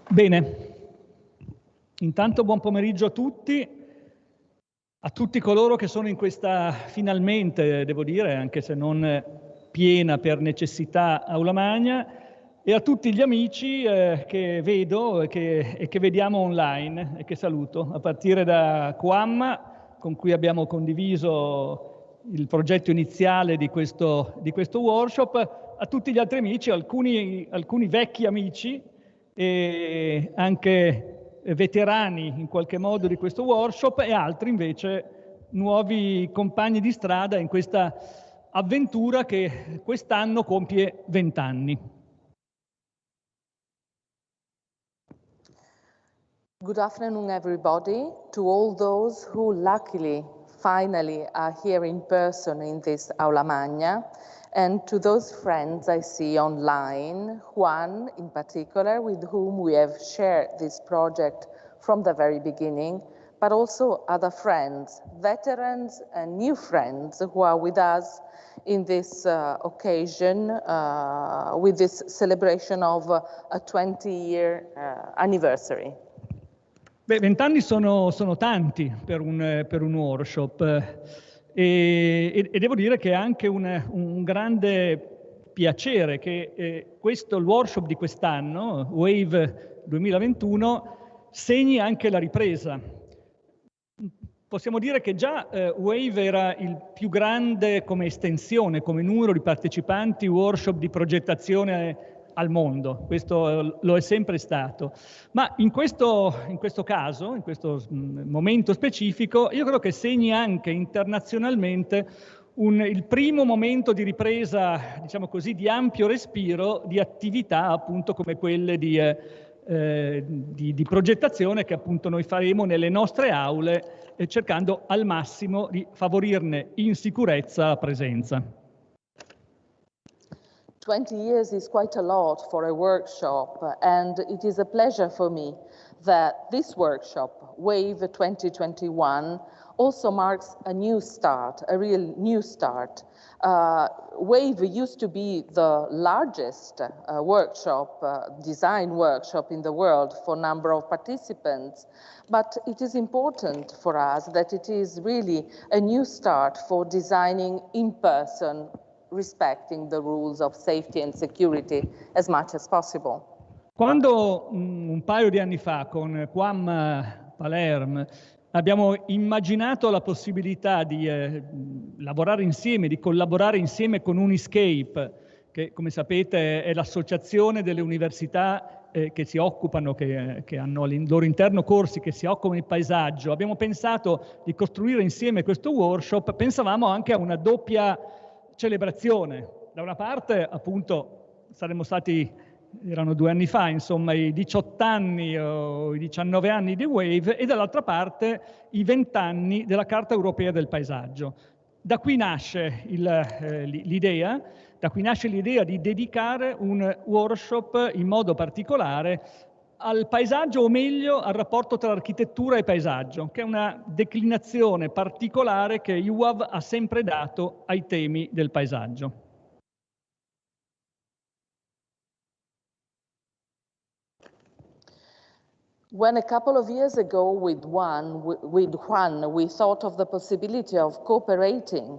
Bene, intanto buon pomeriggio a tutti coloro che sono in questa, finalmente, devo dire, anche se non piena per necessità, aula magna, e a tutti gli amici che vedo e che vediamo online e che saluto, a partire da Quam, con cui abbiamo condiviso il progetto iniziale di questo workshop, a tutti gli altri amici, alcuni vecchi amici, e anche veterani in qualche modo di questo workshop e altri invece nuovi compagni di strada in questa avventura che quest'anno compie 20 anni. Good afternoon, everybody, to all those who luckily finally are here in person in this Aula Magna, and to those friends I see online, Juan in particular, with whom we have shared this project from the very beginning, but also other friends, veterans and new friends who are with us in this occasion, with this celebration of a 20-year anniversary. Beh, 20 anni sono tanti per un workshop. E devo dire che è anche un grande piacere che il workshop di quest'anno, W.A.Ve 2021, segni anche la ripresa. Possiamo dire che già W.A.Ve era il più grande come estensione, come numero di partecipanti, workshop di progettazione al mondo, questo lo è sempre stato. Ma in questo caso, in questo momento specifico, io credo che segni anche internazionalmente il primo momento di ripresa, diciamo così, di ampio respiro di attività appunto come quelle di progettazione che appunto noi faremo nelle nostre aule, cercando al massimo di favorirne in sicurezza la presenza. 20 years is quite a lot for a workshop, and it is a pleasure for me that this workshop, W.A.Ve 2021, also marks a new start, a real new start. W.A.Ve used to be the largest design workshop in the world for number of participants, but it is important for us that it is really a new start for designing in person, respecting the rules of safety and security as much as possible. Quando un paio di anni fa con Quam Palermo abbiamo immaginato la possibilità di lavorare insieme, di collaborare insieme con Uniscape, che come sapete è l'associazione delle università che si occupano, che hanno al loro interno corsi che si occupano di paesaggio, abbiamo pensato di costruire insieme questo workshop, pensavamo anche a una doppia celebrazione. Da una parte, appunto, erano 2 anni fa, insomma, i 18 anni o i 19 anni di W.A.Ve e dall'altra parte i 20 anni della Carta Europea del Paesaggio. Da qui nasce l'idea di dedicare un workshop in modo particolare al paesaggio, o meglio al rapporto tra architettura e paesaggio, che è una declinazione particolare che U.A.V ha sempre dato ai temi del paesaggio. When a couple of years ago with Juan, we thought of the possibility of cooperating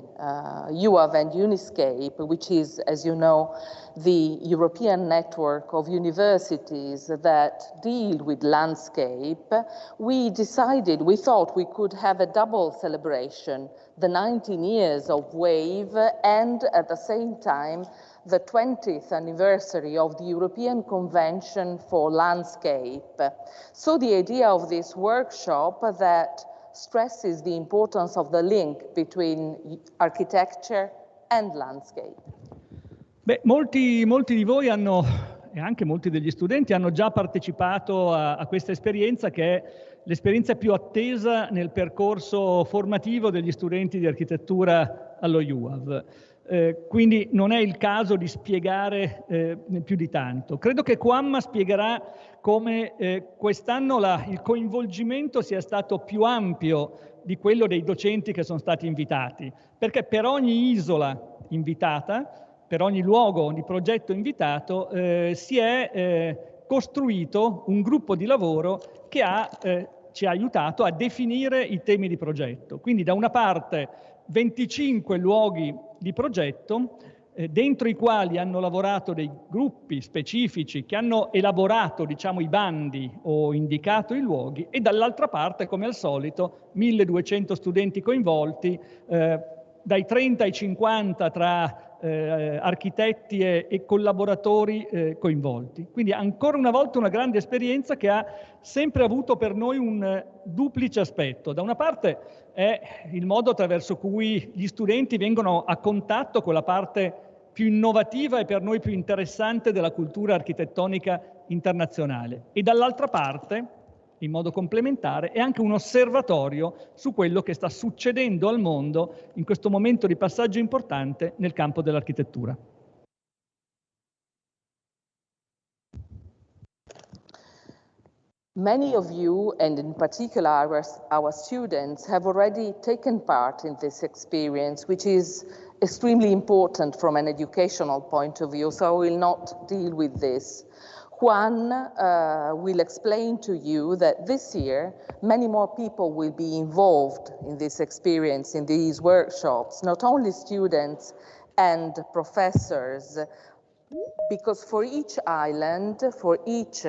U.A.V and Uniscape, which is, as you know, the European network of universities that deal with landscape, we thought we could have a double celebration, the 19 years of W.A.Ve and at the same time the 20th anniversary of the European Convention for Landscape. So the idea of this workshop that stresses the importance of the link between architecture and landscape. Beh, molti di voi e anche molti degli studenti hanno già partecipato a questa esperienza, che è l'esperienza più attesa nel percorso formativo degli studenti di architettura allo U.A.V. quindi non è il caso di spiegare più di tanto. Credo che Quam spiegherà come quest'anno il coinvolgimento sia stato più ampio di quello dei docenti che sono stati invitati, perché per ogni isola invitata, per ogni luogo di progetto invitato, si è costruito un gruppo di lavoro che ci ha aiutato a definire i temi di progetto. Quindi da una parte 25 luoghi di progetto, dentro i quali hanno lavorato dei gruppi specifici che hanno elaborato, diciamo, i bandi o indicato i luoghi, e dall'altra parte, come al solito, 1200 studenti coinvolti, dai 30 ai 50 tra architetti e collaboratori coinvolti. Quindi ancora una volta una grande esperienza che ha sempre avuto per noi un duplice aspetto. Da una parte è il modo attraverso cui gli studenti vengono a contatto con la parte più innovativa e per noi più interessante della cultura architettonica internazionale, e dall'altra parte, in modo complementare, è anche un osservatorio su quello che sta succedendo al mondo in questo momento di passaggio importante nel campo dell'architettura. Many of you, and in particular our students, have already taken part in this experience, which is extremely important from an educational point of view, so I will not deal with this. Juan will explain to you that this year many more people will be involved in this experience, in these workshops, not only students and professors, because for each island, for each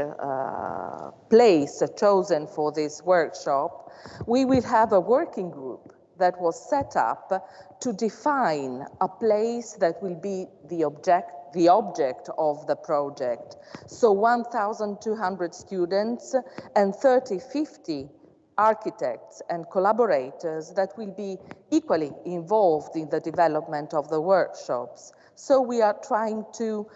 place chosen for this workshop, we will have a working group that was set up to define a place that will be the object of the project. So 1,200 students and 50 architects and collaborators that will be equally involved in the development of the workshops. So we are trying to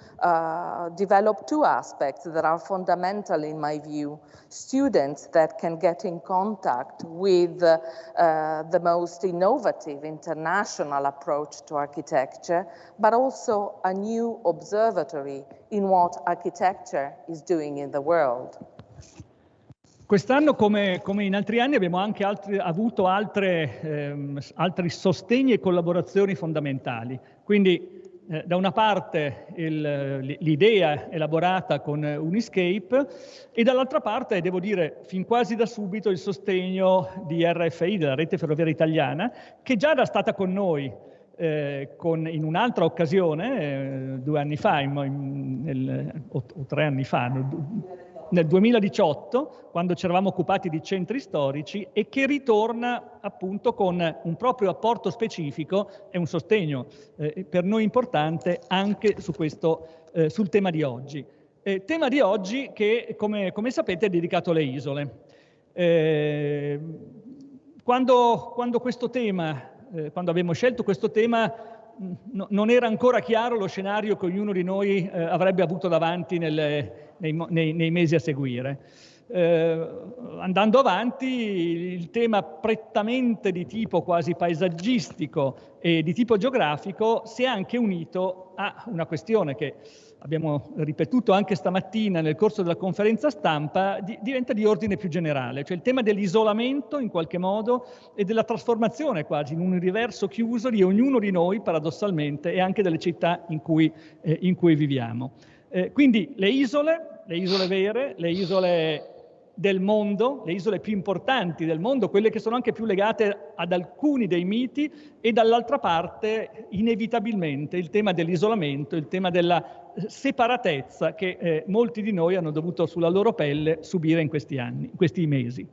develop two aspects that are fundamental in my view. Students that can get in contact with the most innovative international approach to architecture, but also a new observatory in what architecture is doing in the world. Quest'anno, come in altri anni, abbiamo anche avuto altri sostegni e collaborazioni fondamentali. Quindi da una parte l'idea elaborata con Uniscape e dall'altra parte, devo dire, fin quasi da subito il sostegno di RFI, della Rete Ferroviaria Italiana, che già era stata con noi in un'altra occasione, 2 anni fa, o 3 anni fa, nel 2018, quando ci eravamo occupati di centri storici, e che ritorna appunto con un proprio apporto specifico e un sostegno per noi importante anche sul tema di oggi. Tema di oggi che, come sapete, è dedicato alle isole. Quando abbiamo scelto questo tema, non era ancora chiaro lo scenario che ognuno di noi avrebbe avuto davanti nei mesi a seguire. Andando avanti, il tema prettamente di tipo quasi paesaggistico e di tipo geografico si è anche unito a una questione che abbiamo ripetuto anche stamattina nel corso della conferenza stampa, diventa di ordine più generale, cioè il tema dell'isolamento in qualche modo e della trasformazione quasi in un universo chiuso di ognuno di noi, paradossalmente, e anche delle città in cui viviamo. Quindi le isole vere, le isole del mondo, le isole più importanti del mondo, quelle che sono anche più legate ad alcuni dei miti, e dall'altra parte inevitabilmente il tema dell'isolamento, il tema della separatezza che molti di noi hanno dovuto sulla loro pelle subire in questi anni, in questi mesi.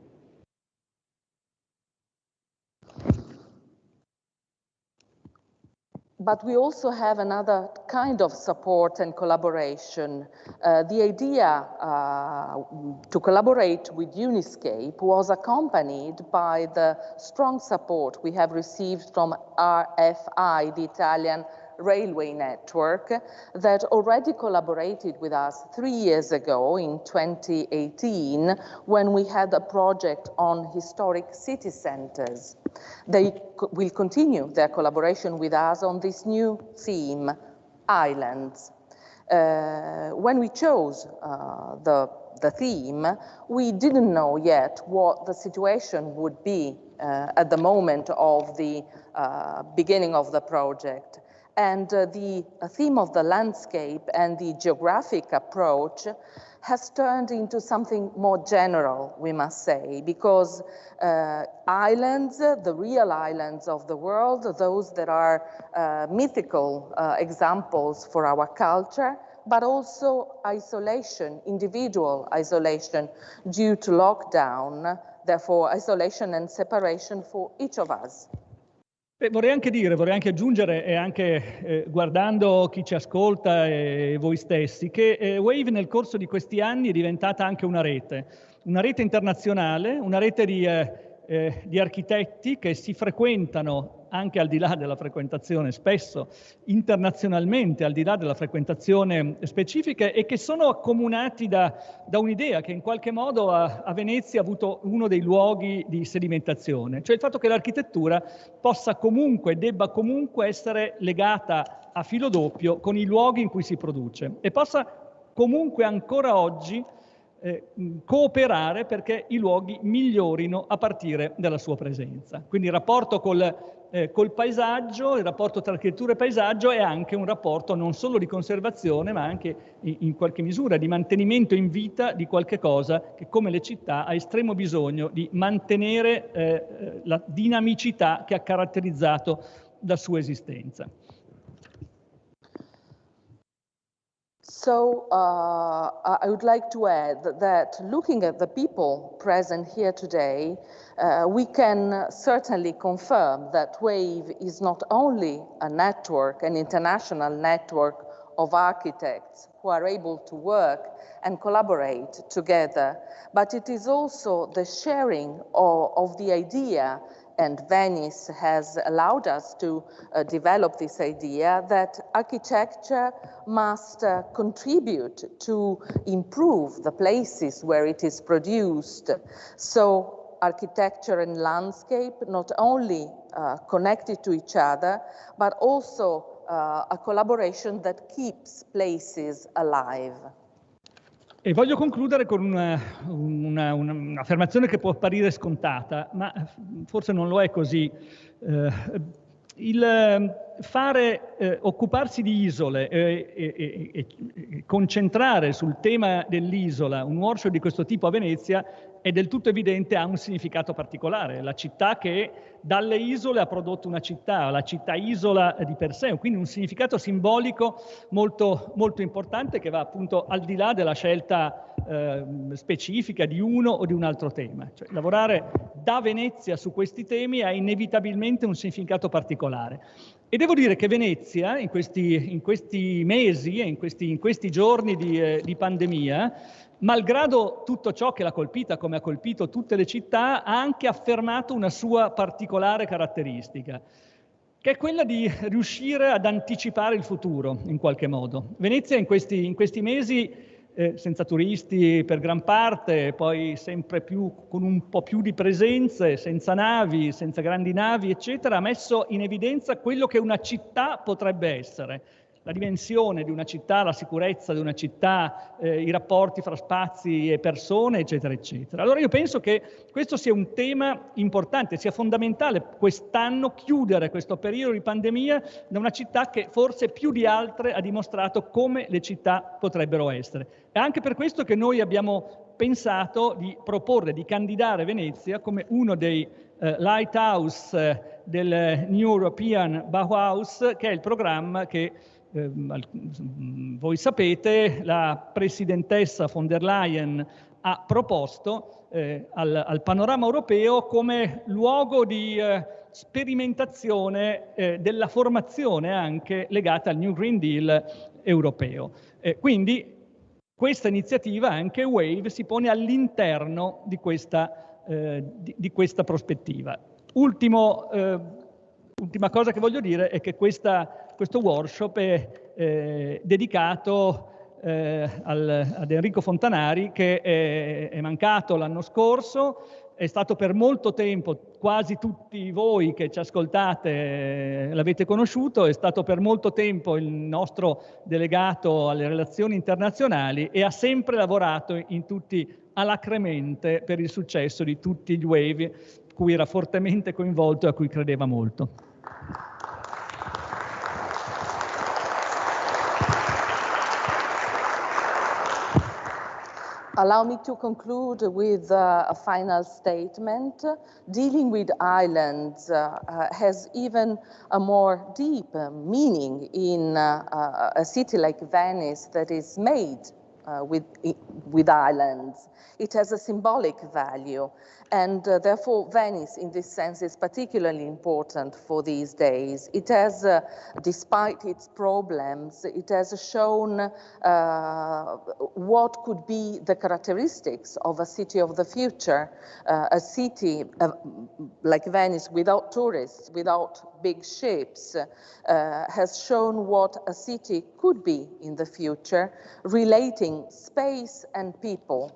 But we also have another kind of support and collaboration. The idea to collaborate with Uniscape was accompanied by the strong support we have received from RFI, the Italian railway network, that already collaborated with us 3 years ago in 2018 when we had a project on historic city centers. They will continue their collaboration with us on this new theme, islands. When we chose the theme, we didn't know yet what the situation would be at the moment of the beginning of the project. And the theme of the landscape and the geographic approach has turned into something more general, we must say, because islands, the real islands of the world, those that are mythical examples for our culture, but also isolation, individual isolation due to lockdown, therefore isolation and separation for each of us. Vorrei anche aggiungere, e anche guardando chi ci ascolta e voi stessi, che W.A.Ve nel corso di questi anni è diventata anche una rete internazionale, una rete di architetti che si frequentano anche al di là della frequentazione, spesso internazionalmente, al di là della frequentazione specifica, e che sono accomunati da un'idea che in qualche modo a Venezia ha avuto uno dei luoghi di sedimentazione, cioè il fatto che l'architettura possa comunque, debba comunque essere legata a filo doppio con i luoghi in cui si produce e possa comunque ancora oggi cooperare perché i luoghi migliorino a partire dalla sua presenza. Quindi il rapporto col paesaggio, il rapporto tra architettura e paesaggio è anche un rapporto non solo di conservazione, ma anche in qualche misura di mantenimento in vita di qualche cosa che, come le città, ha estremo bisogno di mantenere la dinamicità che ha caratterizzato la sua esistenza. So I would like to add that looking at the people present here today, we can certainly confirm that W.A.Ve is not only a network, an international network of architects who are able to work and collaborate together, but it is also the sharing of the idea, and Venice has allowed us to develop this idea that architecture must contribute to improve the places where it is produced. So architecture and landscape not only connected to each other, but also a collaboration that keeps places alive. E voglio concludere con un'affermazione che può apparire scontata, ma forse non lo è così. Occuparsi di isole e concentrare sul tema dell'isola un workshop di questo tipo a Venezia è del tutto evidente, ha un significato particolare. La città che dalle isole ha prodotto una città, la città isola di per sé, quindi un significato simbolico molto, molto importante che va appunto al di là della scelta specifica di uno o di un altro tema. Cioè, lavorare da Venezia su questi temi ha inevitabilmente un significato particolare. E devo dire che Venezia, in questi mesi e in questi giorni di pandemia, malgrado tutto ciò che l'ha colpita, come ha colpito tutte le città, ha anche affermato una sua particolare caratteristica, che è quella di riuscire ad anticipare il futuro, in qualche modo. Venezia in questi mesi, senza turisti per gran parte, poi sempre più con un po' più di presenze, senza navi, senza grandi navi, eccetera, ha messo in evidenza quello che una città potrebbe essere. La dimensione di una città, la sicurezza di una città, i rapporti fra spazi e persone, eccetera, eccetera. Allora io penso che questo sia un tema importante, sia fondamentale quest'anno chiudere questo periodo di pandemia da una città che forse più di altre ha dimostrato come le città potrebbero essere. È anche per questo che noi abbiamo pensato di proporre, di candidare Venezia come uno dei lighthouse del New European Bauhaus, che è il programma che voi sapete, la presidentessa von der Leyen ha proposto al panorama europeo come luogo di sperimentazione della formazione anche legata al New Green Deal europeo. Quindi questa iniziativa, anche W.A.Ve, si pone all'interno di questa prospettiva. Ultima cosa che voglio dire è che questo workshop è dedicato ad Enrico Fontanari, che è mancato l'anno scorso, è stato per molto tempo, quasi tutti voi che ci ascoltate l'avete conosciuto, è stato per molto tempo il nostro delegato alle relazioni internazionali e ha sempre lavorato in tutti alacremente per il successo di tutti gli W.A.Ve, cui era fortemente coinvolto e a cui credeva molto. Allow me to conclude with a final statement. Dealing with islands has even a more deep meaning in a city like Venice that is made with islands. It has a symbolic value, and therefore Venice in this sense is particularly important for these days. It has, despite its problems, it has shown what could be the characteristics of a city of the future, a city like Venice without tourists, without big ships, has shown what a city could be in the future, relating space and people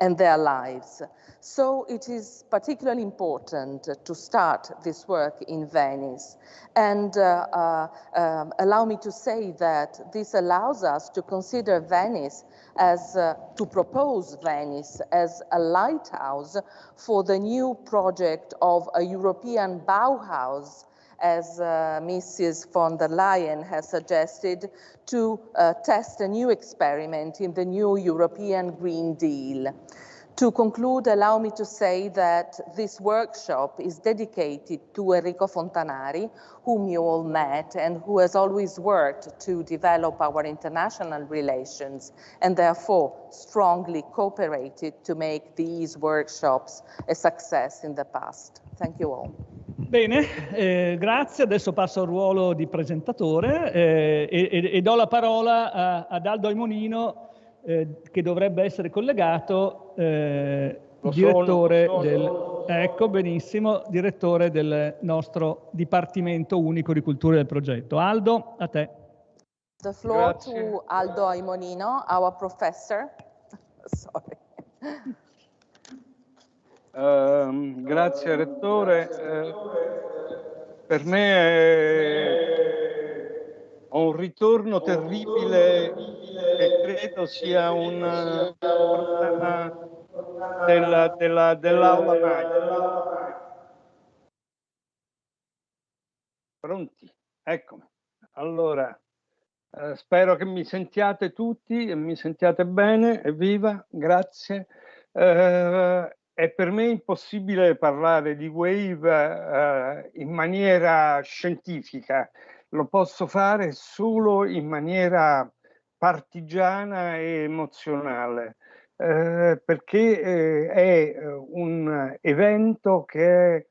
and their lives. So it is particularly important to start this work in Venice. And allow me to say that this allows us to consider Venice as, to propose Venice as a lighthouse for the new project of a European Bauhaus, as Mrs. von der Leyen has suggested, to test a new experiment in the new European Green Deal. To conclude, allow me to say that this workshop is dedicated to Enrico Fontanari, whom you all met and who has always worked to develop our international relations and therefore strongly cooperated to make these workshops a success in the past. Thank you all. Bene, grazie. Adesso passo al ruolo di presentatore e do la parola ad Aldo Aimonino, che dovrebbe essere collegato, direttore ecco, benissimo, direttore del nostro Dipartimento Unico di Cultura del progetto. Aldo, a te. The floor to Aldo Aimonino, our professor. Sorry. Grazie Rettore, per me è un ritorno terribile che credo sia un problema dell'aula magna. Pronti? Eccomi. Allora, spero che mi sentiate tutti e mi sentiate bene. Evviva, grazie. È per me impossibile parlare di W.A.Ve in maniera scientifica, lo posso fare solo in maniera partigiana e emozionale, perché è un evento che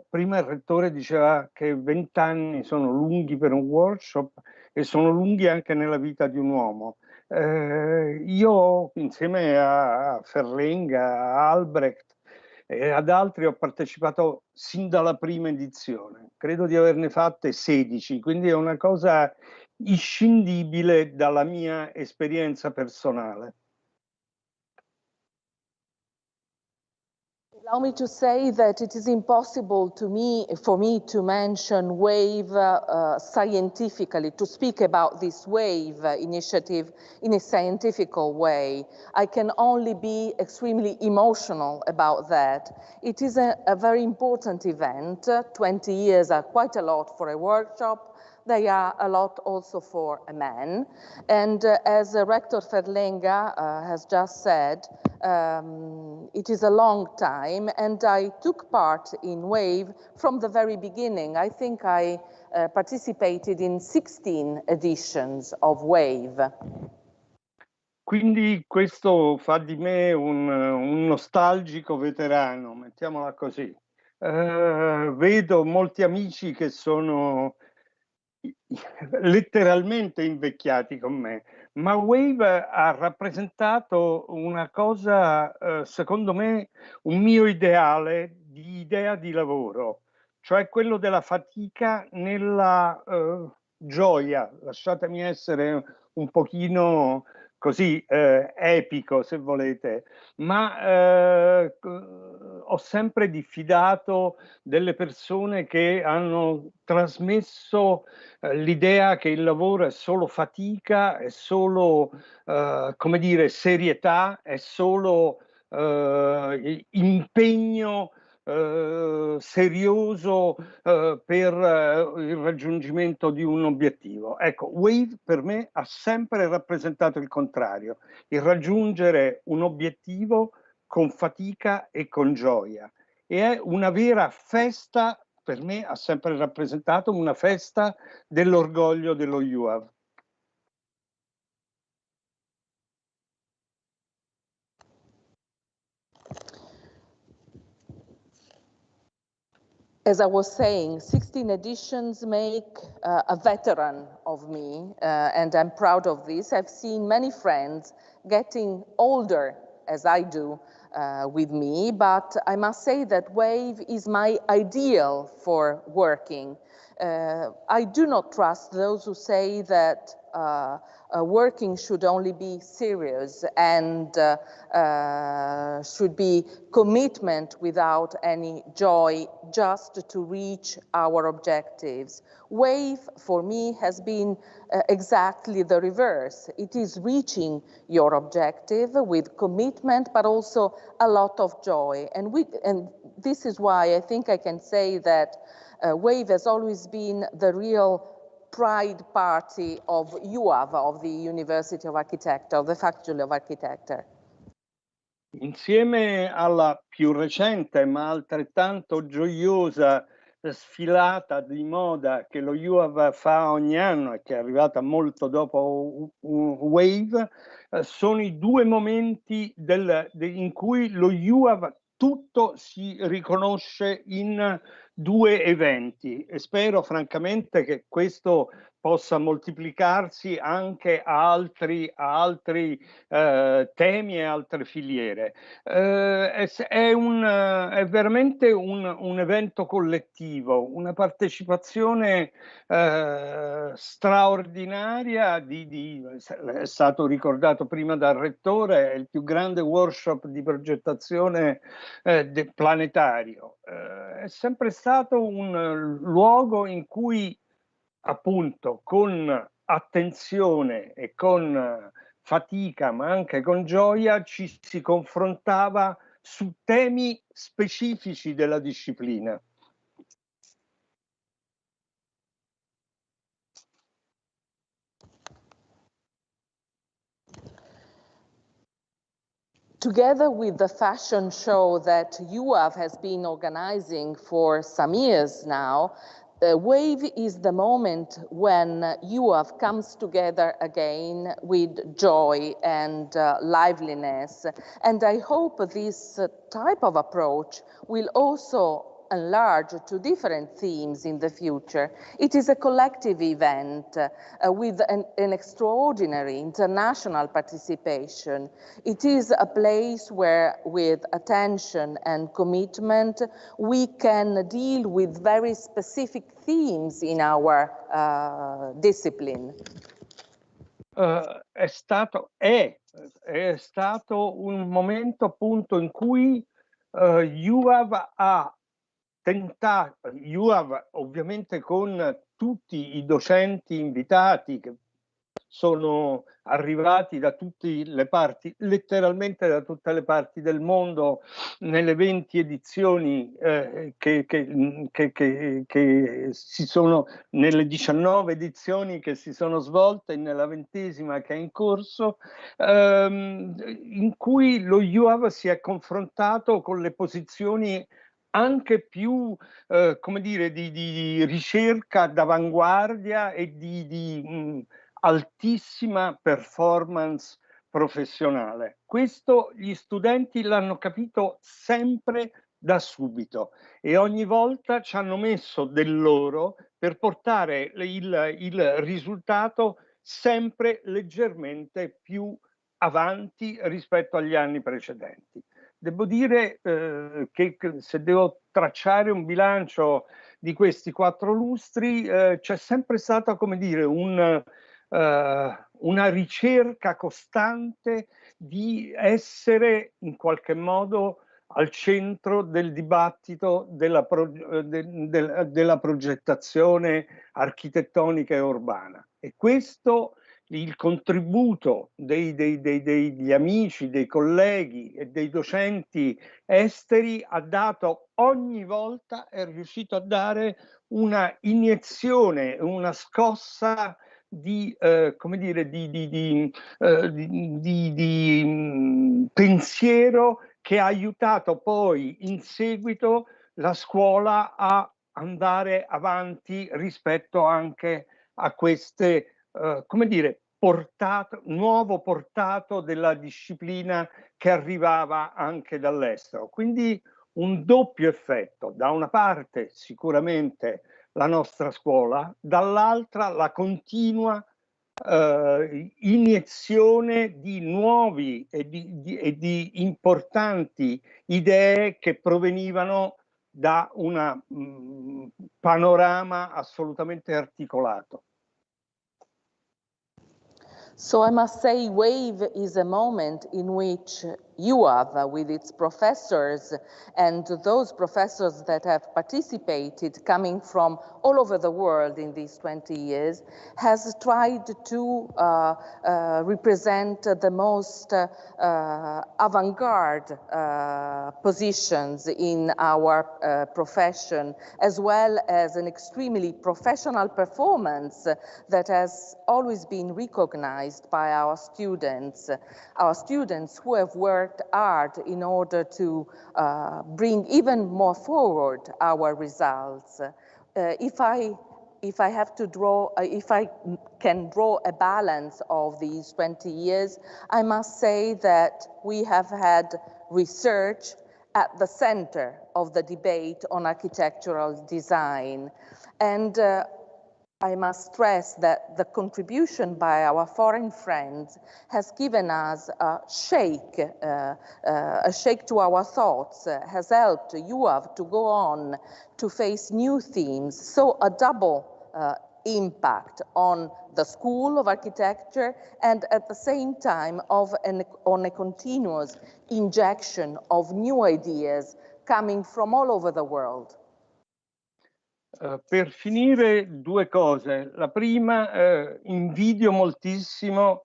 prima il Rettore diceva che 20 anni sono lunghi per un workshop e sono lunghi anche nella vita di un uomo. Io insieme a Ferlenga, a Albrecht e ad altri ho partecipato sin dalla prima edizione, credo di averne fatte 16, quindi è una cosa inscindibile dalla mia esperienza personale. Allow me to say that it is impossible for me to mention W.A.Ve scientifically, to speak about this W.A.Ve initiative in a scientific way. I can only be extremely emotional about that. It is a very important event. 20 years are quite a lot for a workshop. They are a lot also for a man. And as Rector Ferlenga has just said, it is a long time, and I took part in W.A.Ve from the very beginning. I think I participated in 16 editions of W.A.Ve. Quindi questo fa di me un nostalgico veterano, mettiamola così. Vedo molti amici che sono letteralmente invecchiati con me, ma W.A.Ve ha rappresentato una cosa, secondo me, un mio ideale di idea di lavoro, cioè quello della fatica nella gioia, lasciatemi essere un pochino così epico se volete, ma ho sempre diffidato delle persone che hanno trasmesso l'idea che il lavoro è solo fatica, è solo, come dire, serietà, è solo impegno serioso per il raggiungimento di un obiettivo. Ecco, W.A.Ve per me ha sempre rappresentato il contrario, il raggiungere un obiettivo con fatica e con gioia. E è una vera festa, per me ha sempre rappresentato una festa dell'orgoglio dello W.A.V. As I was saying, 16 editions make a veteran of me, and I'm proud of this. I've seen many friends getting older, as I do, with me, but I must say that W.A.V. is my ideal for working. I do not trust those who say that working should only be serious and should be commitment without any joy just to reach our objectives. W.A.V. for me has been exactly the reverse. It is reaching your objective with commitment, but also a lot of joy. And this is why I think I can say that W.A.V. has always been the real pride party of U.A.V., of the University of Architecture, of the Faculty of Architecture. Insieme alla più recente ma altrettanto gioiosa sfilata di moda che lo U.A.V. fa ogni anno e che è arrivata molto dopo W.A.V., sono i due momenti in cui lo U.A.V. tutto si riconosce in due eventi e spero francamente che questo possa moltiplicarsi anche a altri temi e altre filiere. È veramente un evento collettivo, una partecipazione straordinaria. È stato ricordato prima dal rettore, è il più grande workshop di progettazione planetario. È sempre stato un luogo in cui appunto con attenzione e con fatica ma anche con gioia ci si confrontava su temi specifici della disciplina. Together with the fashion show that U.A.V. has been organizing for some years now, W.A.V. is the moment when U.A.V. comes together again with joy and liveliness. And I hope this type of approach will also enlarge to different themes in the future. It is a collective event with an extraordinary international participation. It is a place where, with attention and commitment, we can deal with very specific themes in our discipline. È stato un momento appunto in cui U.A.V. ha tentato, U.A.V. ovviamente con tutti i docenti invitati che sono arrivati da tutte le parti, letteralmente da tutte le parti del mondo, nelle 20 edizioni che si sono, nelle 19 edizioni che si sono svolte, nella 20ª che è in corso, in cui lo U.A.V. si è confrontato con le posizioni anche più, come dire, di ricerca d'avanguardia e di altissima performance professionale. Questo gli studenti l'hanno capito sempre da subito e ogni volta ci hanno messo del loro per portare il risultato sempre leggermente più avanti rispetto agli anni precedenti. Devo dire che se devo tracciare un bilancio di questi 4 lustri, c'è sempre stata, come dire, una ricerca costante di essere in qualche modo al centro del dibattito della progettazione architettonica e urbana. E questo, il contributo degli amici, dei colleghi e dei docenti esteri ha dato ogni volta, è riuscito a dare una iniezione, una scossa di, come dire, di pensiero che ha aiutato poi in seguito la scuola a andare avanti rispetto anche a queste, come dire, nuovo portato della disciplina che arrivava anche dall'estero. Quindi un doppio effetto: da una parte sicuramente la nostra scuola, dall'altra la continua iniezione di nuovi e di importanti idee che provenivano da un panorama assolutamente articolato. So I must say W.A.Ve is a moment in which U.A.V, with its professors and those professors that have participated coming from all over the world in these 20 years, has tried to represent the most avant-garde positions in our profession, as well as an extremely professional performance that has always been recognized by our students who have worked hard in order to bring even more forward our results. If I can draw a balance of these 20 years, I must say that we have had research at the center of the debate on architectural design. And I must stress that the contribution by our foreign friends has given us a shake to our thoughts, has helped U.A.V to go on to face new themes. So a double impact on the School of Architecture and at the same time on a continuous injection of new ideas coming from all over the world. Per finire, due cose. La prima, invidio moltissimo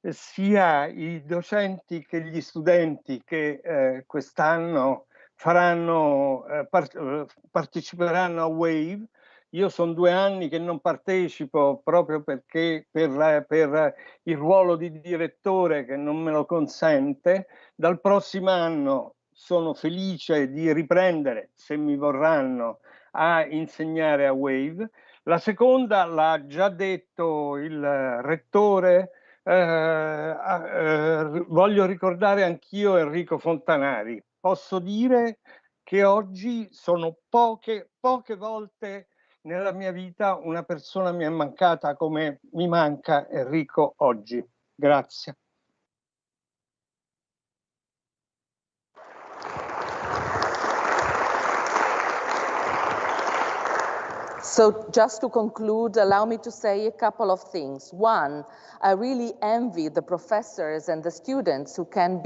sia i docenti che gli studenti che quest'anno parteciperanno a W.A.Ve. Io sono 2 anni che non partecipo proprio perché per il ruolo di direttore che non me lo consente. Dal prossimo anno sono felice di riprendere, se mi vorranno, a insegnare a W.A.Ve. La seconda l'ha già detto il rettore, voglio ricordare anch'io Enrico Fontanari. Posso dire che oggi sono poche volte nella mia vita una persona mi è mancata come mi manca Enrico oggi. Grazie. So just to conclude, allow me to say a couple of things. One, I really envy the professors and the students who can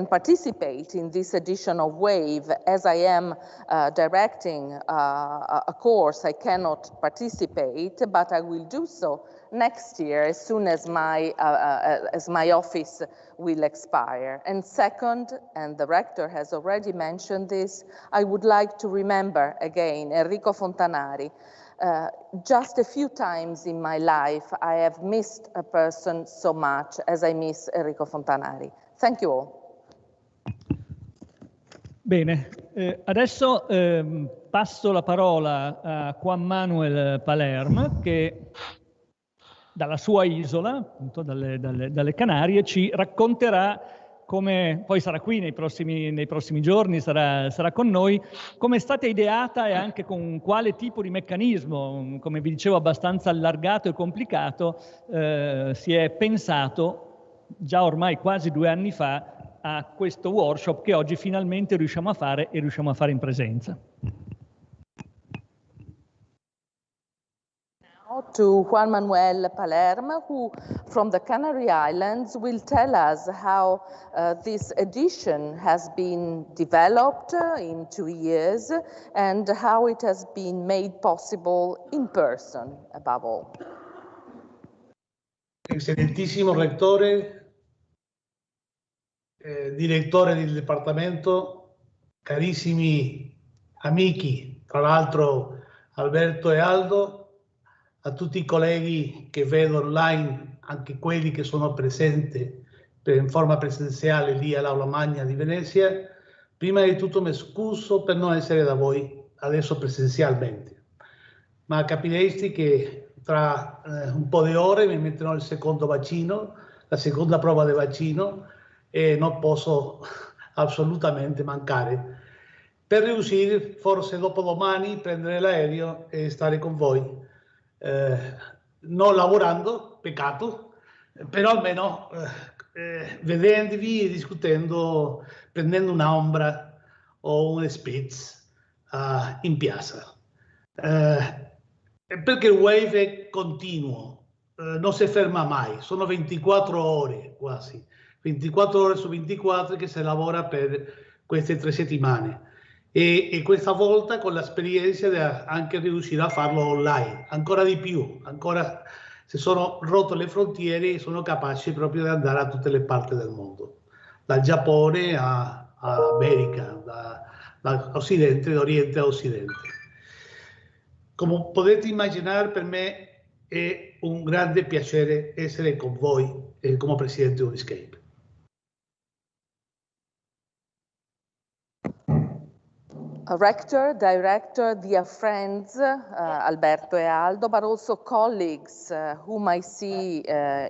participate in this edition of W.A.Ve. As I am directing a course, I cannot participate, but I will do so next year as soon as my office will expire. And second, and the rector has already mentioned this, I would like to remember again Enrico Fontanari. Just a few times in my life I have missed a person so much as I miss Enrico Fontanari. Thank you all. Bene, adesso passo la parola a Juan Manuel Palerm che dalla sua isola, appunto dalle Canarie, ci racconterà come, poi sarà qui nei prossimi giorni, sarà con noi, come è stata ideata e anche con quale tipo di meccanismo, come vi dicevo abbastanza allargato e complicato, si è pensato già ormai quasi 2 anni fa a questo workshop che oggi finalmente riusciamo a fare e riusciamo a fare in presenza. now to Juan Manuel Palermo, who from the Canary Islands will tell us how this edition has been developed in 2 years and how it has been made possible in person, above all. Eccellentissimo Rettore, direttore del Dipartimento, carissimi amici, tra l'altro Alberto e Aldo, a tutti i colleghi che vedo online, anche quelli che sono presenti in forma presenziale lì all'Aula Magna di Venezia. Prima di tutto mi scuso per non essere da voi adesso presenzialmente, ma capiresti che tra un po' di ore mi metterò il secondo vaccino, la seconda prova di vaccino, e non posso assolutamente mancare. Per riuscire, forse dopodomani, prendere l'aereo e stare con voi. Non lavorando, peccato, però almeno vedendovi e discutendo, prendendo un'ombra o un spritz in piazza. Perché il W.A.Ve è continuo, non si ferma mai, sono 24 ore quasi. 24 ore su 24 che si lavora per queste 3 settimane e questa volta con l'esperienza di anche riuscire a farlo online, ancora di più, ancora si sono rotte le frontiere e sono capaci proprio di andare a tutte le parti del mondo, dal Giappone all'America, da Occidente, da Oriente a Occidente. Come potete immaginare, per me è un grande piacere essere con voi come Presidente di Uniscape. Rector, director, dear friends, Alberto and Aldo, but also colleagues whom I see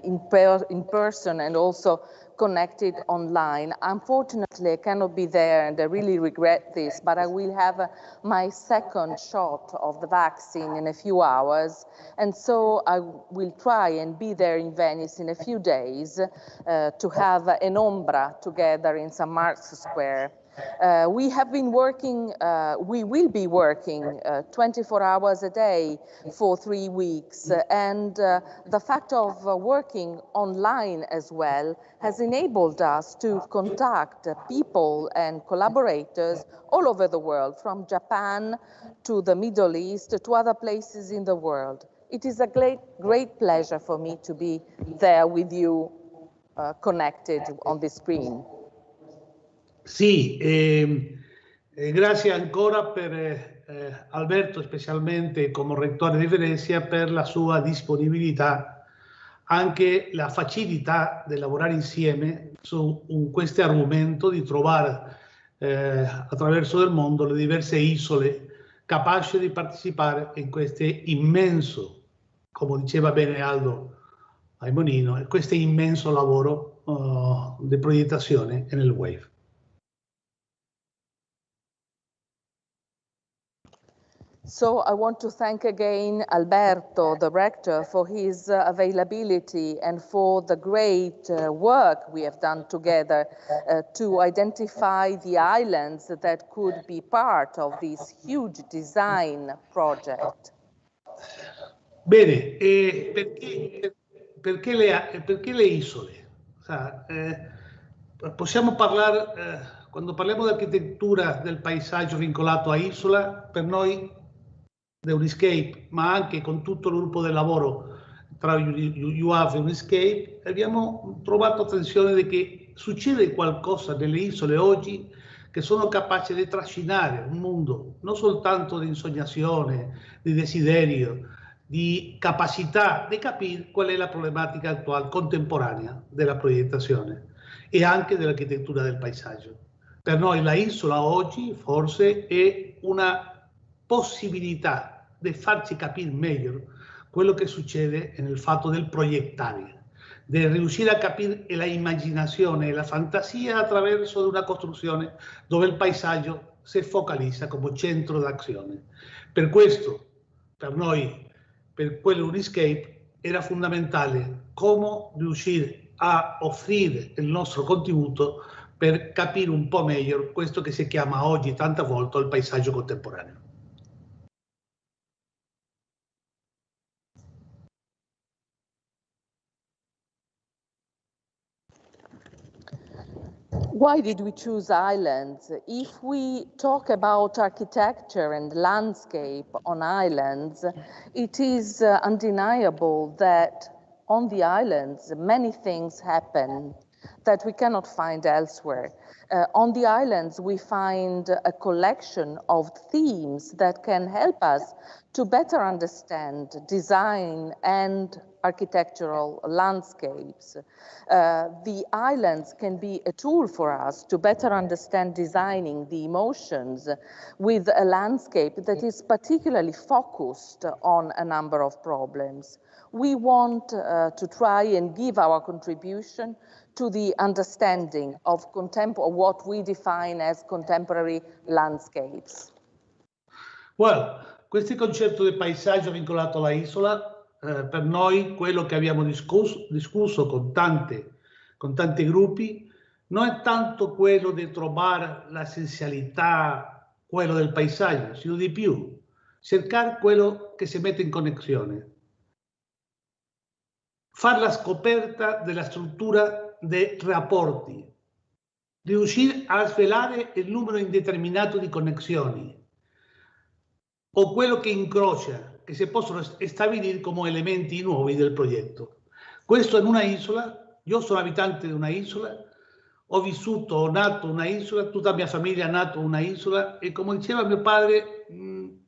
in person and also connected online. Unfortunately, I cannot be there and I really regret this, but I will have my second shot of the vaccine in a few hours. And so I will try and be there in Venice in a few days to have an ombra together in St. Mark's Square. We have been working, we will be working 24 hours a day for 3 weeks, and the fact of working online as well has enabled us to contact people and collaborators all over the world, from Japan to the Middle East to other places in the world. It is a great pleasure for me to be there with you, connected on the screen. Sì, grazie ancora per Alberto, specialmente come rettore di Venezia, per la sua disponibilità, anche la facilità di lavorare insieme su questo argomento, di trovare attraverso il mondo le diverse isole capaci di partecipare in questo immenso, come diceva bene Aldo Aimonino, questo immenso lavoro di proiettazione nel W.A.Ve. So I want to thank again Alberto, the rector, for his availability and for the great work we have done together to identify the islands that could be part of this huge design project. Bene, perché le isole? Possiamo parlare, quando parliamo di architettura del paesaggio vincolato a isola, per noi di Uniscape, ma anche con tutto il gruppo del lavoro tra W.A.Ve e Uniscape, abbiamo trovato attenzione di che succede qualcosa nelle isole oggi che sono capaci di trascinare un mondo non soltanto di insognazione, di desiderio, di capacità di capire qual è la problematica attuale, contemporanea della proiettazione e anche dell'architettura del paesaggio. Per noi la isola oggi forse è una possibilità di farci capire meglio quello che succede nel fatto del proiettare, di riuscire a capire la immaginazione e la fantasia attraverso una costruzione dove il paesaggio si focalizza come centro d'azione. Per questo, per noi, per quello Uniscape, era fondamentale come riuscire a offrire il nostro contributo per capire un po' meglio questo che si chiama oggi tanta volta il paesaggio contemporaneo. Why did we choose islands? If we talk about architecture and landscape on islands, it is undeniable that on the islands many things happen that we cannot find elsewhere. On the islands we find a collection of themes that can help us to better understand design and architectural landscapes. The islands can be a tool for us to better understand designing the emotions with a landscape that is particularly focused on a number of problems. We want to try and give our contribution to the understanding of what we define as contemporary landscapes. Well, questo concetto del paesaggio vincolato alla isola, per noi quello che abbiamo discusso con tanti gruppi, non è tanto quello di trovare l'essenzialità, quello del paesaggio, sino di più, cercare quello che si mette in connessione. Fare la scoperta della struttura dei rapporti, riuscire a svelare il numero indeterminato di connessioni o quello che incrocia, che si possono stabilire come elementi nuovi del progetto. Questo in una isola, io sono abitante di una isola, ho vissuto, ho nato in una isola, tutta la mia famiglia ha nato in una isola e come diceva mio padre,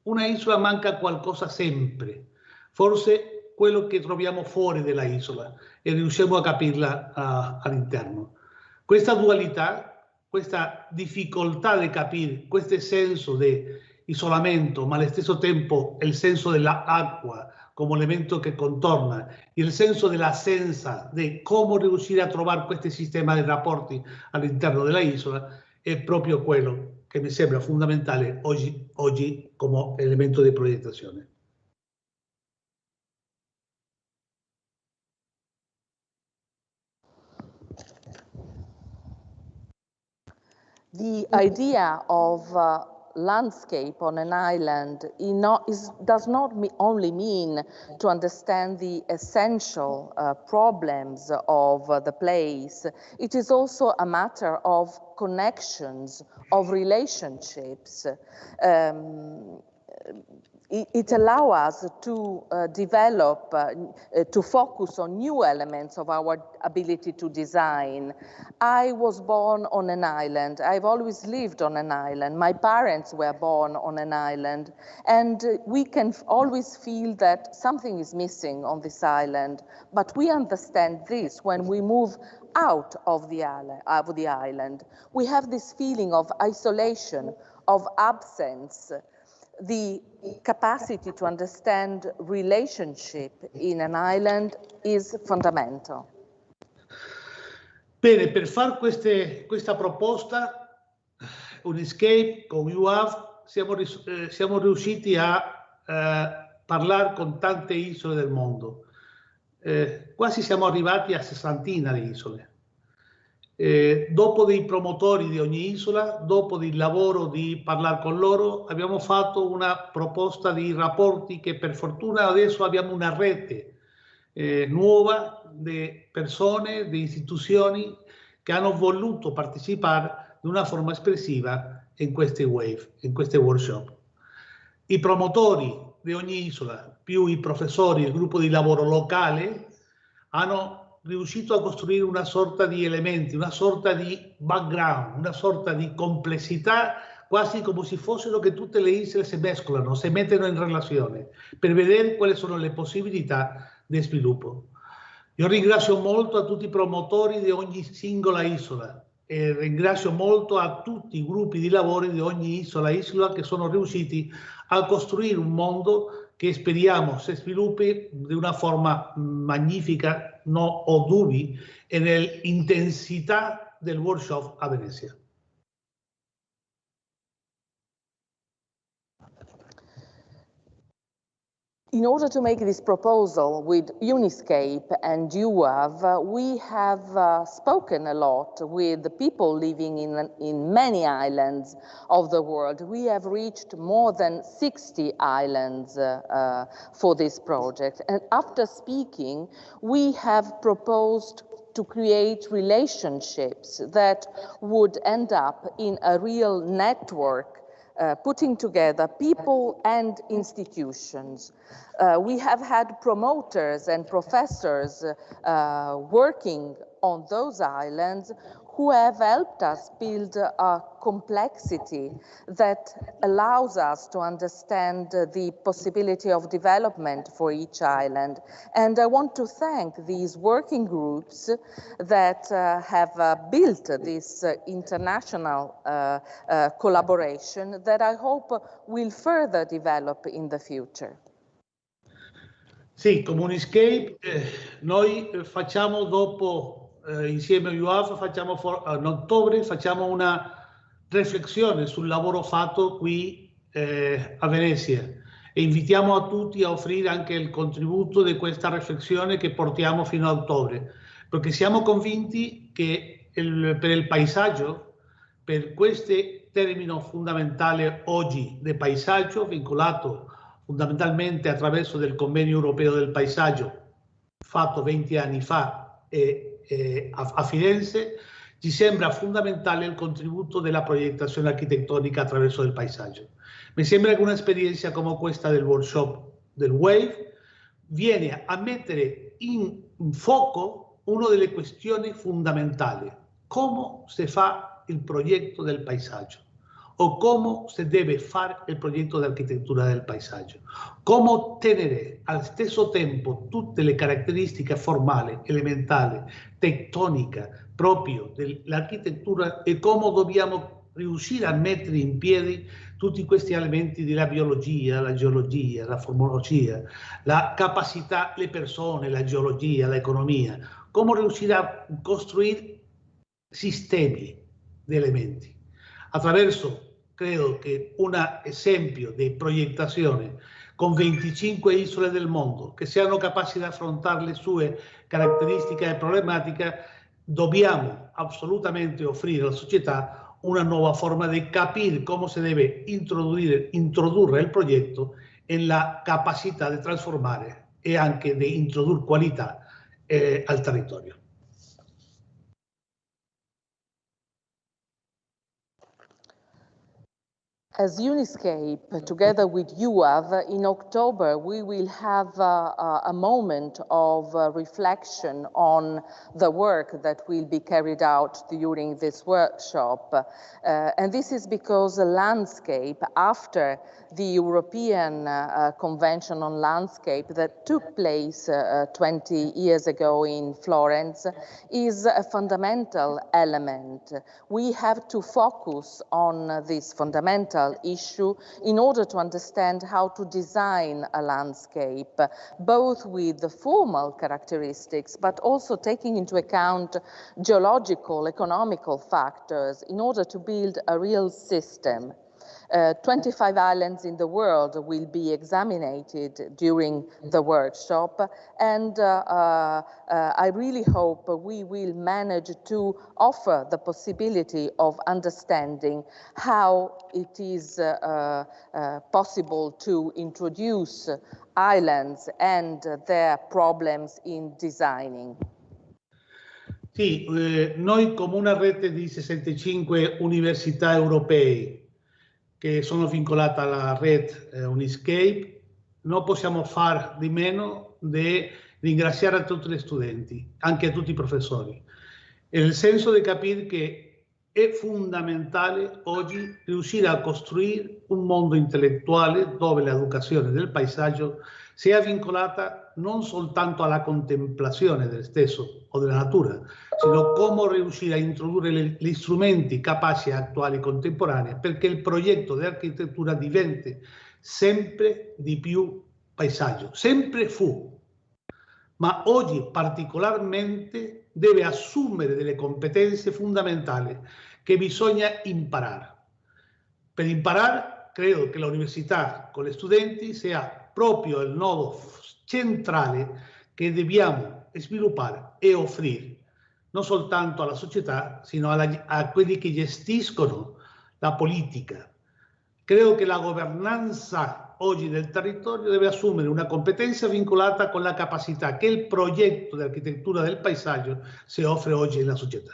una isola manca qualcosa sempre, forse quello che troviamo fuori della isola e riusciamo a capirla all'interno. Questa dualità, questa difficoltà di capire questo senso di isolamento, ma allo stesso tempo il senso dell'acqua come elemento che contorna, il senso dell'assenza, di come riuscire a trovare questo sistema di rapporti all'interno della isola, è proprio quello che mi sembra fondamentale oggi come elemento di progettazione. The idea of landscape on an island does not only mean to understand the essential problems of the place, it is also a matter of connections, of relationships. It allows us to develop, to focus on new elements of our ability to design. I was born on an island. I've always lived on an island. My parents were born on an island. And we can always feel that something is missing on this island. But we understand this when we move out of the island. We have this feeling of isolation, of absence. The capacity to understand relationship in an island is fundamental. Bene, per fare questa proposta, un escape con W.A.Ve, siamo riusciti a parlare con tante isole del mondo. Quasi siamo arrivati a 60 di isole. Dopo dei promotori di ogni isola, dopo il lavoro di parlare con loro, abbiamo fatto una proposta di rapporti che per fortuna adesso abbiamo una rete nuova di persone, di istituzioni che hanno voluto partecipare di una forma espressiva in queste W.A.Ve, in queste workshop. I promotori di ogni isola, più i professori, il gruppo di lavoro locale, hanno riuscito a costruire una sorta di elementi, una sorta di background, una sorta di complessità, quasi come se fossero che tutte le isole si mescolano, si mettono in relazione, per vedere quali sono le possibilità di sviluppo. Io ringrazio molto a tutti i promotori di ogni singola isola e ringrazio molto a tutti i gruppi di lavoro di ogni isola che sono riusciti a costruire un mondo che speriamo si sviluppi di una forma magnifica, no ho dubbi, e nell'intensità del workshop a Venezia. In order to make this proposal with Uniscape and W.A.Ve, we have spoken a lot with the people living in many islands of the world. We have reached more than 60 islands for this project. And after speaking, we have proposed to create relationships that would end up in a real network, putting together people and institutions. We have had promoters and professors working on those islands who have helped us build a complexity that allows us to understand the possibility of development for each island. And I want to thank these working groups that have built this international collaboration that I hope will further develop in the future. Sì, come Uniscape noi facciamo dopo insieme a W.A.Ve in ottobre facciamo una riflessione sul lavoro fatto qui a Venezia e invitiamo a tutti a offrire anche il contributo di questa riflessione che portiamo fino a ottobre, perché siamo convinti che per il paesaggio, per questo termine fondamentale oggi del paesaggio vincolato fondamentalmente attraverso del convenio europeo del paesaggio fatto 20 anni fa a Firenze, ci sembra fondamentale il contributo della progettazione architettonica attraverso il paesaggio. Mi sembra che un'esperienza come questa del workshop del W.A.Ve viene a mettere in fuoco una delle questioni fondamentali: come si fa il progetto del paesaggio o come si deve fare il progetto di architettura del paesaggio, come ottenere al stesso tempo tutte le caratteristiche formali, elementali, tettonica proprio dell'architettura e come dobbiamo riuscire a mettere in piedi tutti questi elementi della biologia, la geologia, la formologia, la capacità, le persone, la geologia, l'economia, come riuscire a costruire sistemi di elementi. Attraverso, credo che un esempio di progettazione con 25 isole del mondo che siano capaci di affrontare le sue caratteristiche e problematiche, dobbiamo assolutamente offrire alla società una nuova forma di capire come si deve introdurre il progetto e la capacità di trasformare e anche di introdurre qualità al territorio. As Uniscape, together with W.A.Ve, in October, we will have a moment of reflection on the work that will be carried out during this workshop. And this is because the landscape, after the European Convention on Landscape that took place 20 years ago in Florence, is a fundamental element. We have to focus on this fundamental issue in order to understand how to design a landscape, both with the formal characteristics, but also taking into account geological, economical factors in order to build a real system. 25 islands in the world will be examined during the workshop, and I really hope we will manage to offer the possibility of understanding how it is possible to introduce islands and their problems in designing. Sì, noi come una rete di 65 università europee che sono vincolate alla rete Uniscape, non possiamo fare di meno di ringraziare a tutti gli studenti, anche a tutti i professori, nel senso di capire che è fondamentale oggi riuscire a costruire un mondo intellettuale dove l'educazione del paesaggio sia vincolata non soltanto alla contemplazione del stesso o della natura, sino come riuscire a introdurre gli strumenti capaci attuali contemporanei perché il progetto di architettura diventi sempre di più paesaggio, sempre fu, ma oggi particolarmente deve assumere delle competenze fondamentali che bisogna imparare. Per imparare, credo che l'università con gli studenti sia proprio il nodo centrale che dobbiamo sviluppare e offrire non soltanto alla società, sino a quelli che gestiscono la politica. Credo che la governanza oggi del territorio deve assumere una competenza vincolata con la capacità che il progetto di architettura del paesaggio si offre oggi nella società.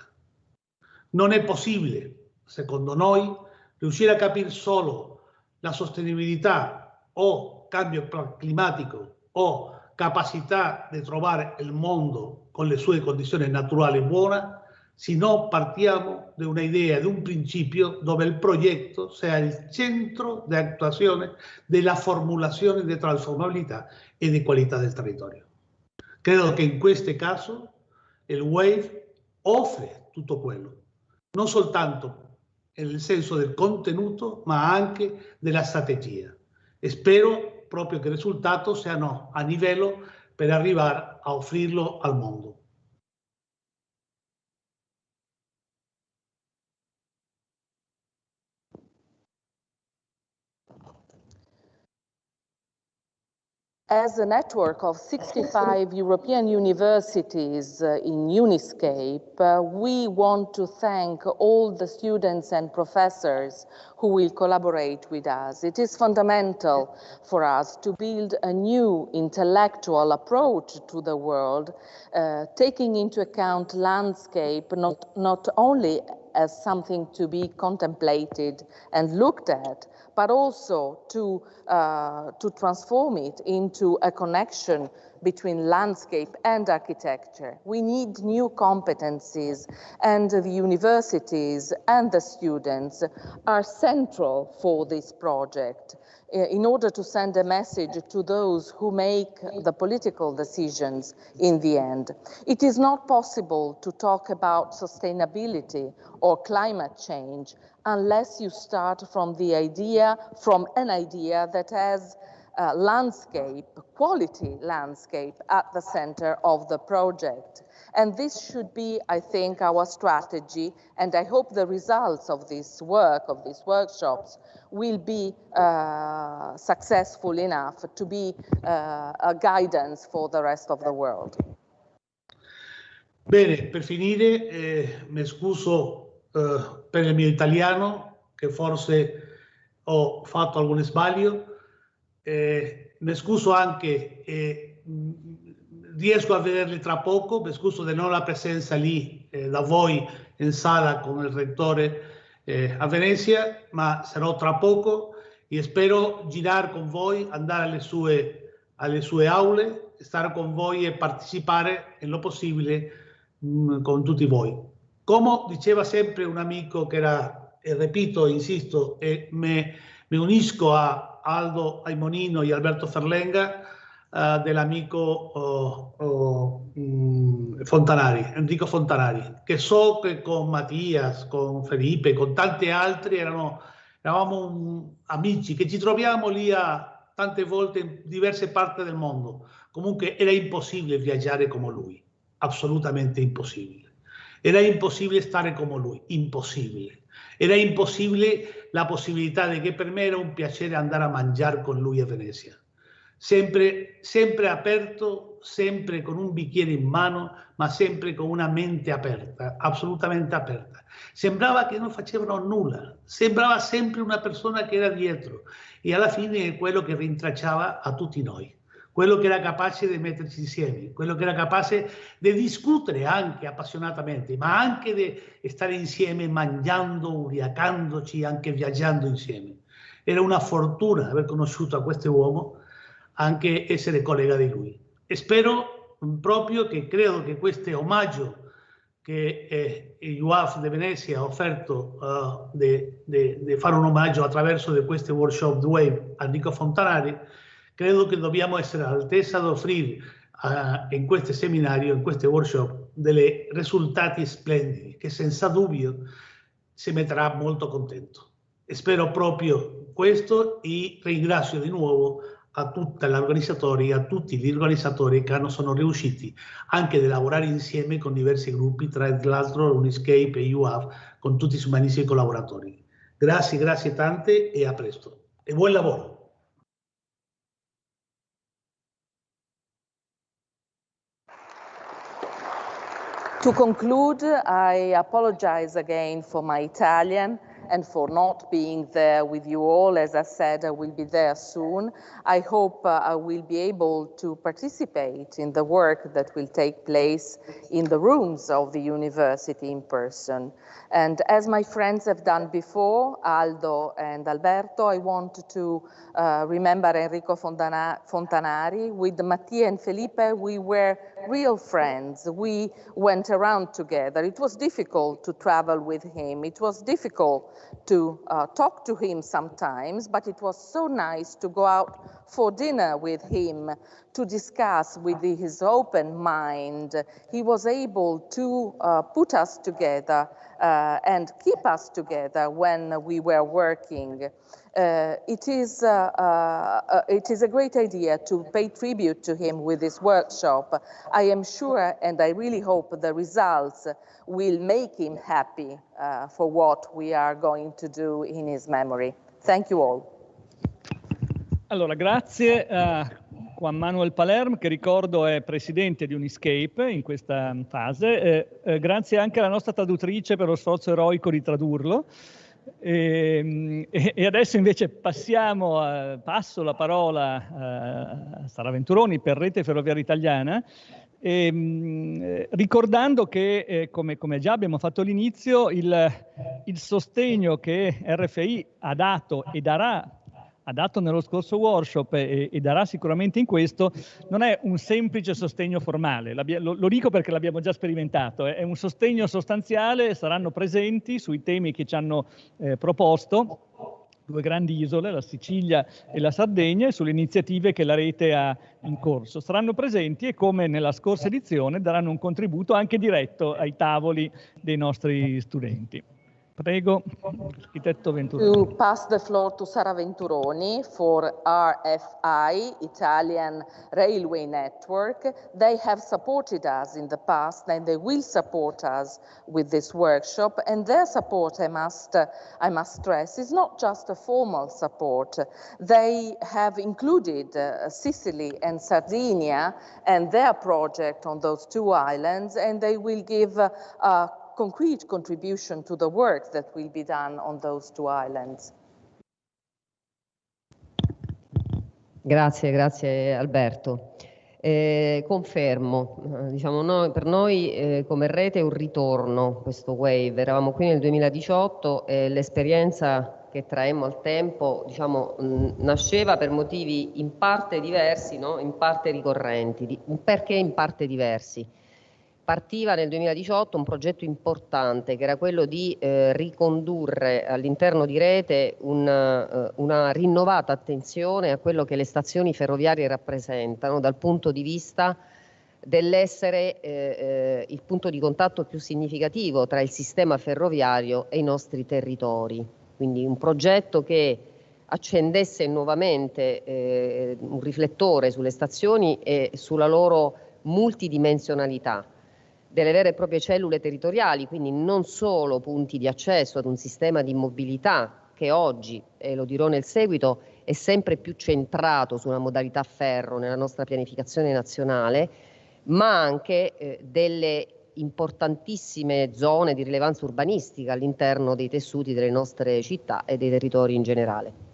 Non è possibile, secondo noi, riuscire a capire solo la sostenibilità o cambio climatico o capacità di trovare il mondo con le sue condizioni naturali buone, se no partiamo da un'idea, di un principio dove il progetto sia il centro di attuazione della formulazione di trasformabilità e di qualità del territorio. Credo che in questo caso il W.A.Ve offre tutto quello, non soltanto nel senso del contenuto, ma anche della strategia. E spero proprio che il risultato siano a livello per arrivare a offrirlo al mondo. As a network of 65 European universities in Uniscape, we want to thank all the students and professors who will collaborate with us. It is fundamental for us to build a new intellectual approach to the world, taking into account landscape not only as something to be contemplated and looked at, but also to transform it into a connection between landscape and architecture. We need new competencies, and the universities and the students are central for this project in order to send a message to those who make the political decisions in the end. It is not possible to talk about sustainability or climate change unless you start from an idea that has landscape, quality landscape at the center of the project. And this should be, I think, our strategy, and I hope the results of this work, of these workshops, will be successful enough to be a guidance for the rest of the world. Bene, per finire mi scuso per il mio italiano, che forse ho fatto alcun sbaglio. Mi scuso anche, riesco a vederli tra poco, mi scuso di non la presenza lì da voi in sala con il rettore a Venezia, ma sarò tra poco e spero girare con voi, andare alle sue aule, stare con voi e partecipare in lo possibile con tutti voi. Come diceva sempre un amico che era, e ripeto, insisto, e me unisco a Aldo Aimonino e Alberto Ferlenga, dell'amico Enrico Fontanari, che so che con Mattias, con Felipe, con tanti altri eravamo amici, che ci troviamo lì tante volte in diverse parti del mondo. Comunque era impossibile viaggiare come lui, assolutamente impossibile. Era impossibile stare come lui, impossibile. Era impossibile la possibilità di che per me era un piacere andare a mangiare con lui a Venezia. Sempre aperto, sempre con un bicchiere in mano, ma sempre con una mente aperta, assolutamente aperta. Sembrava che non facevano nulla, sembrava sempre una persona che era dietro e alla fine è quello che rintracciava a tutti noi. Quello che era capace di metterci insieme, quello che era capace di discutere anche appassionatamente, ma anche di stare insieme mangiando, ubriacandoci, anche viaggiando insieme. Era una fortuna aver conosciuto a questo uomo, anche essere collega di lui. E spero proprio che credo che questo omaggio che il W.A.Ve di Venezia ha offerto di fare un omaggio attraverso di questi workshop W.A.Ve a Enrico Fontanari, credo che dobbiamo essere all'altezza di offrire in questi seminari, in questi workshop, dei risultati splendidi, che senza dubbio si metterà molto contento. E spero proprio questo e ringrazio di nuovo a tutti gli organizzatori, a tutti gli organizzatori che sono riusciti anche a lavorare insieme con diversi gruppi, tra l'altro Uniscape e W.A.Ve, con tutti i suoi magnifici collaboratori. Grazie tante e a presto. E buon lavoro. To conclude, I apologize again for my Italian. and for not being there with you all. As I said, I will be there soon. I hope I will be able to participate in the work that will take place in the rooms of the university in person. And as my friends have done before, Aldo and Alberto, I want to remember Enrico Fontanari. With Mattia and Felipe, we were real friends. We went around together. It was difficult to travel with him. It was difficult to talk to him sometimes, but it was so nice to go out for dinner with him, to discuss with his open mind. He was able to put us together and keep us together when we were working. It is a great idea to pay tribute to him with this workshop. I am sure, and I really hope the results will make him happy for what we are going to do in his memory. Thank you all. Allora, grazie a Juan Manuel Palerm, che ricordo è presidente di Uniscape in questa fase. Grazie anche alla nostra traduttrice per lo sforzo eroico di tradurlo. E adesso invece passo la parola a Sara Venturoni per Rete Ferroviaria Italiana, ricordando che, come già abbiamo fatto all'inizio, il sostegno che RFI ha dato e ha dato nello scorso workshop e darà sicuramente in questo, non è un semplice sostegno formale, lo dico perché l'abbiamo già sperimentato, è un sostegno sostanziale, saranno presenti sui temi che ci hanno proposto, due grandi isole, la Sicilia e la Sardegna, e sulle iniziative che la rete ha in corso. Saranno presenti e, come nella scorsa edizione, daranno un contributo anche diretto ai tavoli dei nostri studenti. Prego, architetto Venturoni. To pass the floor to Sara Venturoni for RFI, Italian Railway Network. They have supported us in the past and they will support us with this workshop. And their support, I must stress, is not just a formal support. They have included Sicily and Sardinia and their project on those two islands, and they will give concrete contribution to the work that will be done on those two islands. Grazie Alberto. Confermo, diciamo, per noi come rete è un ritorno questo W.A.Ve. Eravamo qui nel 2018 e l'esperienza che traemmo al tempo, diciamo, nasceva per motivi in parte diversi, no? In parte ricorrenti. Perché in parte diversi? Partiva nel 2018 un progetto importante che era quello di ricondurre all'interno di rete una rinnovata attenzione a quello che le stazioni ferroviarie rappresentano dal punto di vista dell'essere il punto di contatto più significativo tra il sistema ferroviario e i nostri territori. Quindi un progetto che accendesse nuovamente un riflettore sulle stazioni e sulla loro multidimensionalità, delle vere e proprie cellule territoriali, quindi non solo punti di accesso ad un sistema di mobilità che oggi, e lo dirò nel seguito, è sempre più centrato su una modalità ferro nella nostra pianificazione nazionale, ma anche delle importantissime zone di rilevanza urbanistica all'interno dei tessuti delle nostre città e dei territori in generale.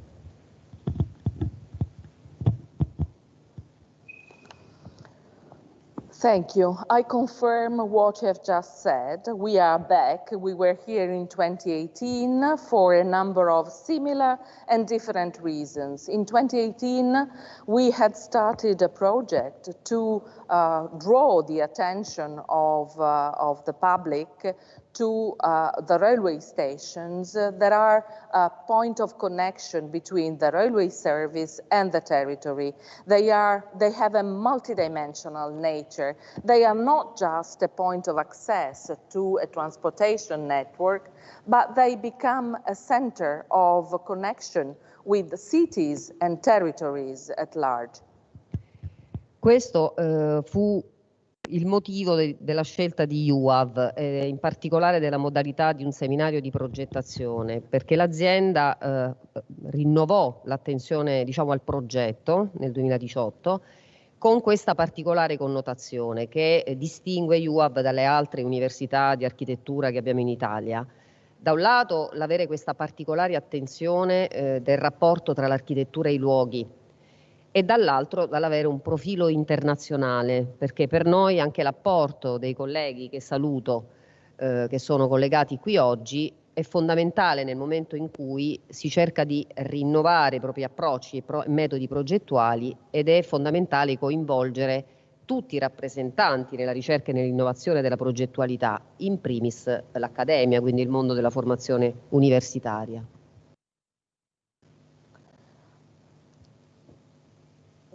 Thank you. I confirm what you have just said. We are back. We were here in 2018 for a number of similar and different reasons. In 2018, we had started a project to draw the attention of the public to the railway stations that are a point of connection between the railway service and the territory. They have a multidimensional nature. They are not just a point of access to a transportation network, but they become a center of connection with cities and territories at large. Questo fu il motivo della scelta di W.A.V., in particolare della modalità di un seminario di progettazione, perché l'azienda rinnovò l'attenzione, diciamo, al progetto nel 2018 con questa particolare connotazione che distingue W.A.V. dalle altre università di architettura che abbiamo in Italia, Da un lato l'avere questa particolare attenzione del rapporto tra l'architettura e i luoghi, e dall'altro dall'avere un profilo internazionale, perché per noi anche l'apporto dei colleghi che saluto, che sono collegati qui oggi, è fondamentale nel momento in cui si cerca di rinnovare i propri approcci e metodi progettuali, ed è fondamentale coinvolgere tutti i rappresentanti nella ricerca e nell'innovazione della progettualità, in primis l'accademia, quindi il mondo della formazione universitaria.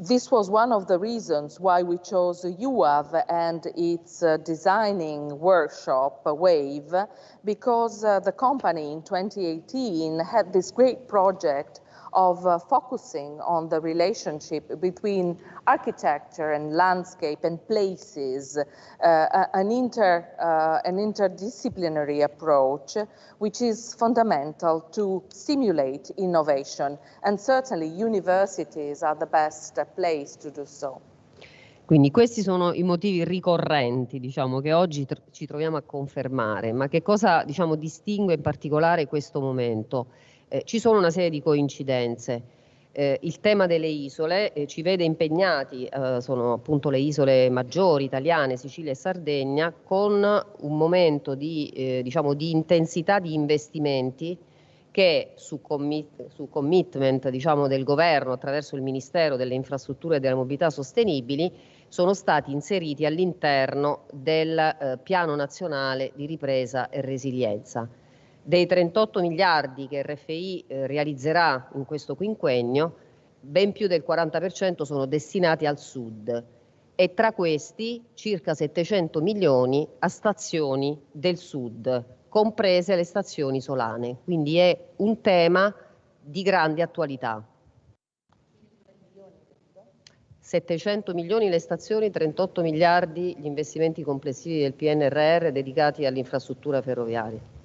This was one of the reasons why we chose W.A.V. and its designing workshop, W.A.Ve, because the company in 2018 had this great project of focusing on the relationship between architecture and landscape and places, an interdisciplinary approach, which is fundamental to stimulate innovation, and certainly universities are the best place to do so. Quindi questi sono i motivi ricorrenti, diciamo, che oggi ci troviamo a confermare. Ma che cosa, diciamo, distingue in particolare questo momento? Ci sono una serie di coincidenze. Il tema delle isole ci vede impegnati, sono appunto le isole maggiori italiane, Sicilia e Sardegna, con un momento di, diciamo, di intensità di investimenti che su commitment, diciamo, del governo attraverso il Ministero delle Infrastrutture e della Mobilità Sostenibili sono stati inseriti all'interno del Piano Nazionale di Ripresa e Resilienza. Dei 38 miliardi che RFI realizzerà in questo quinquennio, ben più del 40% sono destinati al Sud, e tra questi circa 700 milioni a stazioni del Sud, comprese le stazioni isolane. Quindi è un tema di grande attualità. 700 milioni le stazioni, 38 miliardi gli investimenti complessivi del PNRR dedicati all'infrastruttura ferroviaria.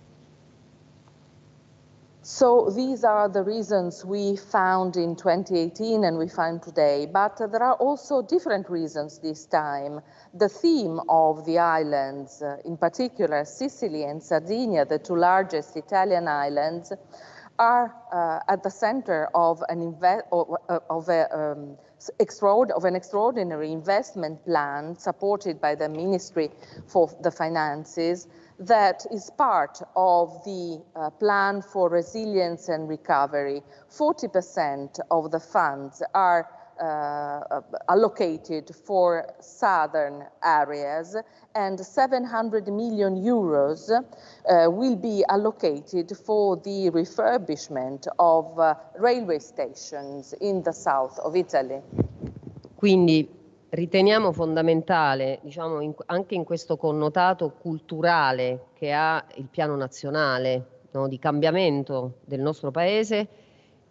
So these are the reasons we found in 2018 and we find today, but there are also different reasons this time. The theme of the islands, in particular Sicily and Sardinia, the two largest Italian islands, are at the center of an extraordinary investment plan supported by the Ministry for the Finances that is part of the plan for resilience and recovery. 40% of the funds are allocated for southern areas, and 700 million euros will be allocated for the refurbishment of railway stations in the south of Italy. Quindi riteniamo fondamentale, diciamo, anche in questo connotato culturale che ha il piano nazionale, no, di cambiamento del nostro Paese,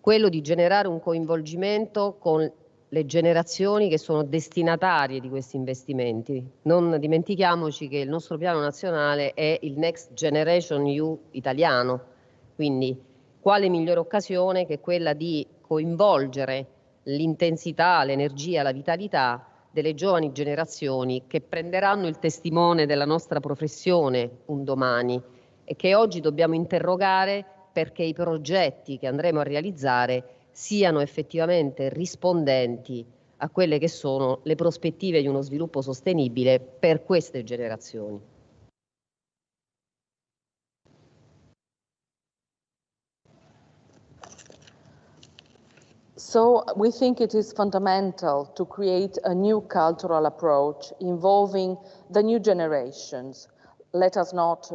quello di generare un coinvolgimento con le generazioni che sono destinatarie di questi investimenti. Non dimentichiamoci che il nostro piano nazionale è il Next Generation EU italiano, quindi quale migliore occasione che quella di coinvolgere l'intensità, l'energia, la vitalità delle giovani generazioni che prenderanno il testimone della nostra professione un domani, e che oggi dobbiamo interrogare perché i progetti che andremo a realizzare siano effettivamente rispondenti a quelle che sono le prospettive di uno sviluppo sostenibile per queste generazioni. So we think it is fundamental to create a new cultural approach involving the new generations. Let us not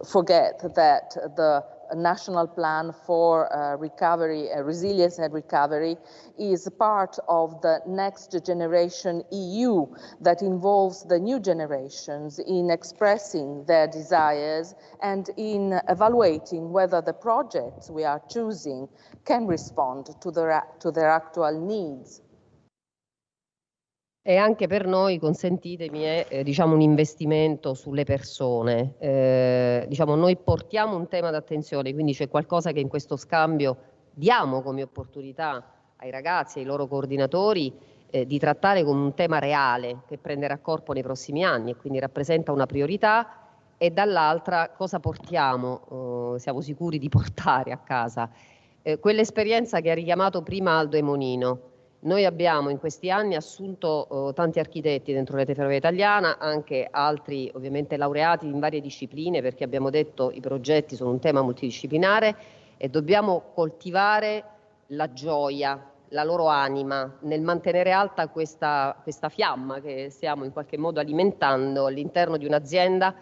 forget that the National Plan for Recovery, Resilience and Recovery is part of the Next Generation EU that involves the new generations in expressing their desires and in evaluating whether the projects we are choosing can respond to their actual needs. E anche per noi, consentitemi, è diciamo un investimento sulle persone. Diciamo, noi portiamo un tema d'attenzione, quindi c'è qualcosa che in questo scambio diamo come opportunità ai ragazzi, ai loro coordinatori, di trattare come un tema reale che prenderà corpo nei prossimi anni, e quindi rappresenta una priorità, e dall'altra cosa portiamo, siamo sicuri di portare a casa. Quell'esperienza che ha richiamato prima Aldo Emonino. Noi abbiamo in questi anni assunto tanti architetti dentro Rete Ferrovia Italiana, anche altri ovviamente laureati in varie discipline, perché abbiamo detto i progetti sono un tema multidisciplinare e dobbiamo coltivare la gioia, la loro anima, nel mantenere alta questa fiamma che stiamo in qualche modo alimentando all'interno di un'azienda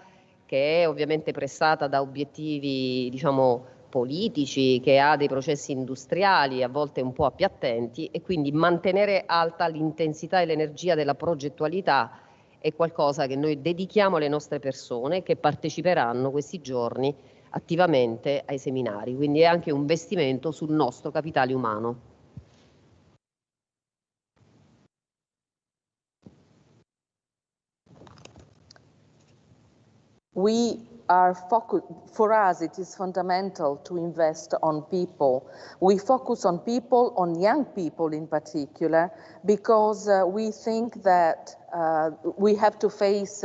che è ovviamente pressata da obiettivi, diciamo, politici, che ha dei processi industriali a volte un po' appiattenti, e quindi mantenere alta l'intensità e l'energia della progettualità è qualcosa che noi dedichiamo alle nostre persone che parteciperanno questi giorni attivamente ai seminari, quindi è anche un investimento sul nostro capitale umano. For us, it is fundamental to invest on people. We focus on people, on young people in particular, because we think that we have to face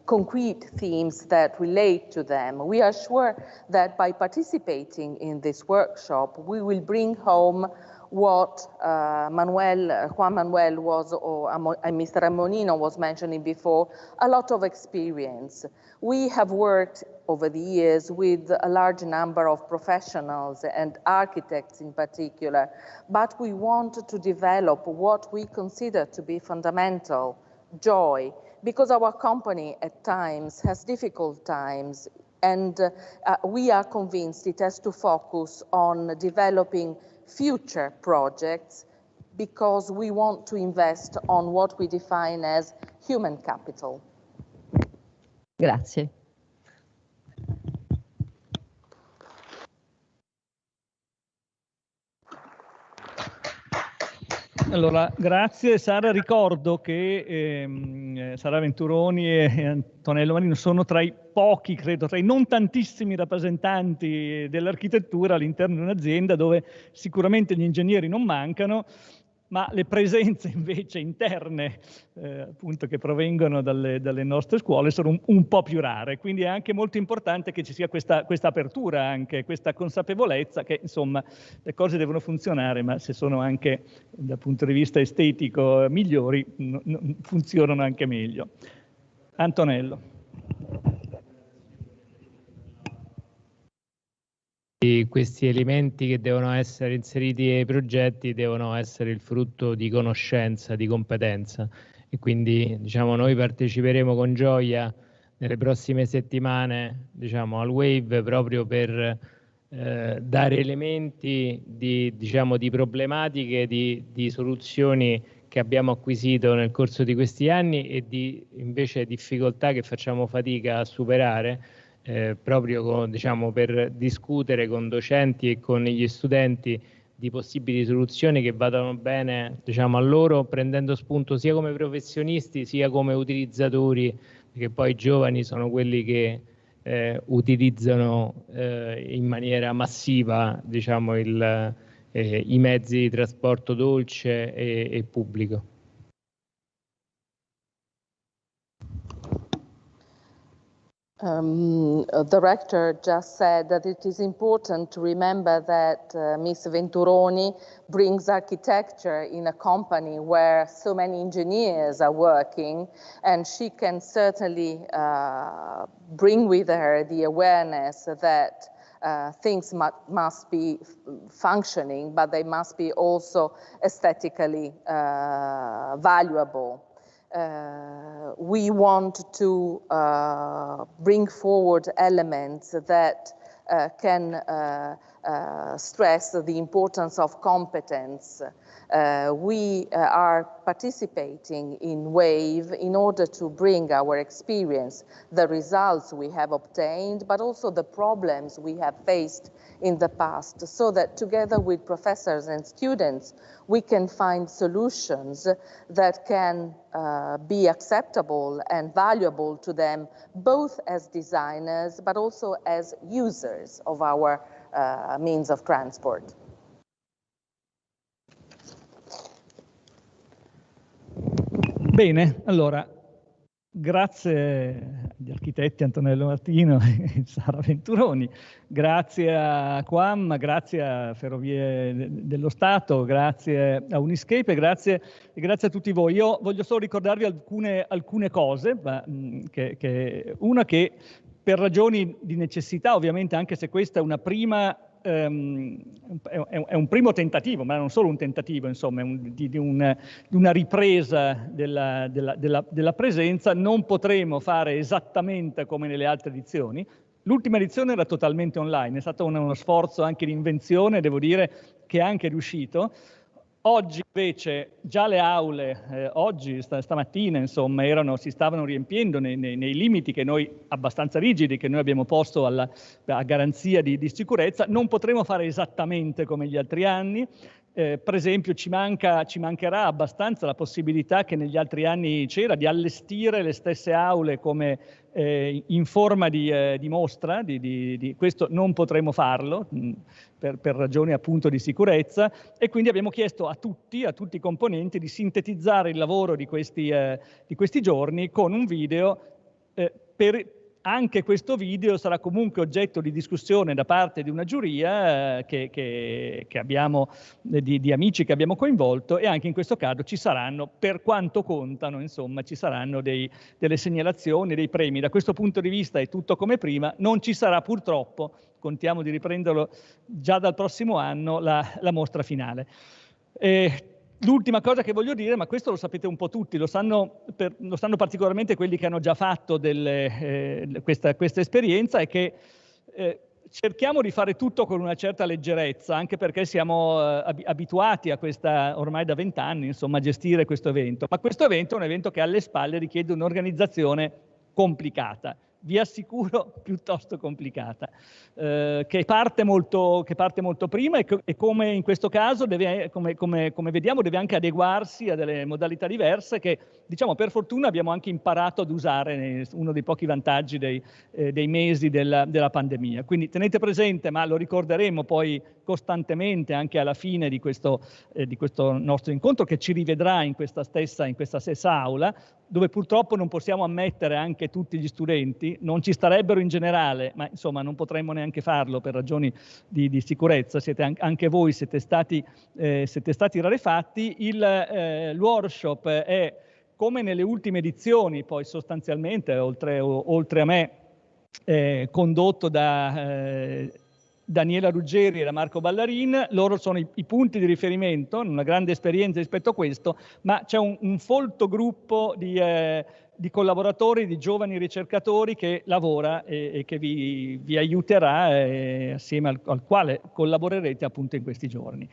concrete themes that relate to them. We are sure that by participating in this workshop, we will bring home what Juan Manuel was, or Mr. Amonino was mentioning before, a lot of experience. We have worked over the years with a large number of professionals and architects in particular, but we want to develop what we consider to be fundamental, joy, because our company at times has difficult times, and we are convinced it has to focus on developing future projects because we want to invest on what we define as human capital. Grazie. Allora, grazie Sara. Ricordo che Sara Venturoni e Antonello Marino sono tra i pochi, credo, tra i non tantissimi rappresentanti dell'architettura all'interno di un'azienda dove sicuramente gli ingegneri non mancano, ma le presenze invece interne, appunto, che provengono dalle nostre scuole sono un po' più rare, quindi è anche molto importante che ci sia questa apertura, anche questa consapevolezza che insomma le cose devono funzionare, ma se sono anche dal punto di vista estetico migliori, funzionano anche meglio. Antonello. Questi elementi che devono essere inseriti nei progetti devono essere il frutto di conoscenza, di competenza, e quindi diciamo noi parteciperemo con gioia nelle prossime settimane, diciamo, al W.A.Ve proprio per dare elementi di problematiche, di soluzioni che abbiamo acquisito nel corso di questi anni e di invece difficoltà che facciamo fatica a superare. Proprio per discutere con docenti e con gli studenti di possibili soluzioni che vadano bene a loro, prendendo spunto sia come professionisti sia come utilizzatori, perché poi i giovani sono quelli che utilizzano in maniera massiva i mezzi di trasporto dolce e pubblico. The rector just said that it is important to remember that Ms. Venturoni brings architecture in a company where so many engineers are working, and she can certainly bring with her the awareness that things must be functioning, but they must be also aesthetically valuable. We want to bring forward elements that can stress the importance of competence. We are participating in W.A.Ve in order to bring our experience, the results we have obtained, but also the problems we have faced in the past, so that together with professors and students, we can find solutions that can be acceptable and valuable to them, both as designers, but also as users of our means of transport. Bene, allora Grazie agli architetti Antonello Martino e Sara Venturoni, grazie a Quam, grazie a Ferrovie dello Stato, grazie a Uniscape e grazie a tutti voi. Io voglio solo ricordarvi alcune cose, una che per ragioni di necessità, ovviamente, anche se questa è una prima è un primo tentativo, ma non solo un tentativo, insomma, di una ripresa della presenza. Non potremo fare esattamente come nelle altre edizioni. L'ultima edizione era totalmente online, è stato uno sforzo anche di invenzione, devo dire che è anche riuscito. Oggi invece già le aule, oggi, stamattina, insomma, si stavano riempiendo nei limiti che noi, abbastanza rigidi, che noi abbiamo posto a garanzia di sicurezza. Non potremo fare esattamente come gli altri anni. Per esempio ci mancherà abbastanza la possibilità che negli altri anni c'era di allestire le stesse aule come in forma di mostra, questo non potremo farlo per ragioni appunto di sicurezza, e quindi abbiamo chiesto a tutti i componenti di sintetizzare il lavoro di questi giorni con un video. Anche questo video sarà comunque oggetto di discussione da parte di una giuria che abbiamo, di amici che abbiamo coinvolto, e anche in questo caso ci saranno, per quanto contano, insomma, ci saranno delle segnalazioni, dei premi. Da questo punto di vista è tutto come prima. Non ci sarà purtroppo, contiamo di riprenderlo già dal prossimo anno, la mostra finale. L'ultima cosa che voglio dire, ma questo lo sapete un po' tutti, lo sanno particolarmente quelli che hanno già fatto questa esperienza, è che cerchiamo di fare tutto con una certa leggerezza, anche perché siamo abituati a questa, ormai da 20 anni, insomma, a gestire questo evento. Ma questo evento è un evento che alle spalle richiede un'organizzazione complicata. Vi assicuro, piuttosto complicata, che parte molto prima e come in questo caso, come vediamo, deve anche adeguarsi a delle modalità diverse che, diciamo, per fortuna abbiamo anche imparato ad usare, uno dei pochi vantaggi dei mesi della pandemia. Quindi tenete presente, ma lo ricorderemo poi costantemente anche alla fine di questo nostro incontro, che ci rivedrà in questa stessa aula, dove purtroppo non possiamo ammettere anche tutti gli studenti, non ci starebbero in generale, ma insomma non potremmo neanche farlo per ragioni di sicurezza. Anche voi siete stati rarefatti. Il workshop è, come nelle ultime edizioni, poi sostanzialmente, oltre a me, condotto da Daniela Ruggeri e da Marco Ballarin. Loro sono i punti di riferimento, una grande esperienza rispetto a questo, ma c'è un folto gruppo di collaboratori, di giovani ricercatori che lavora e che vi aiuterà, assieme al quale collaborerete appunto in questi giorni.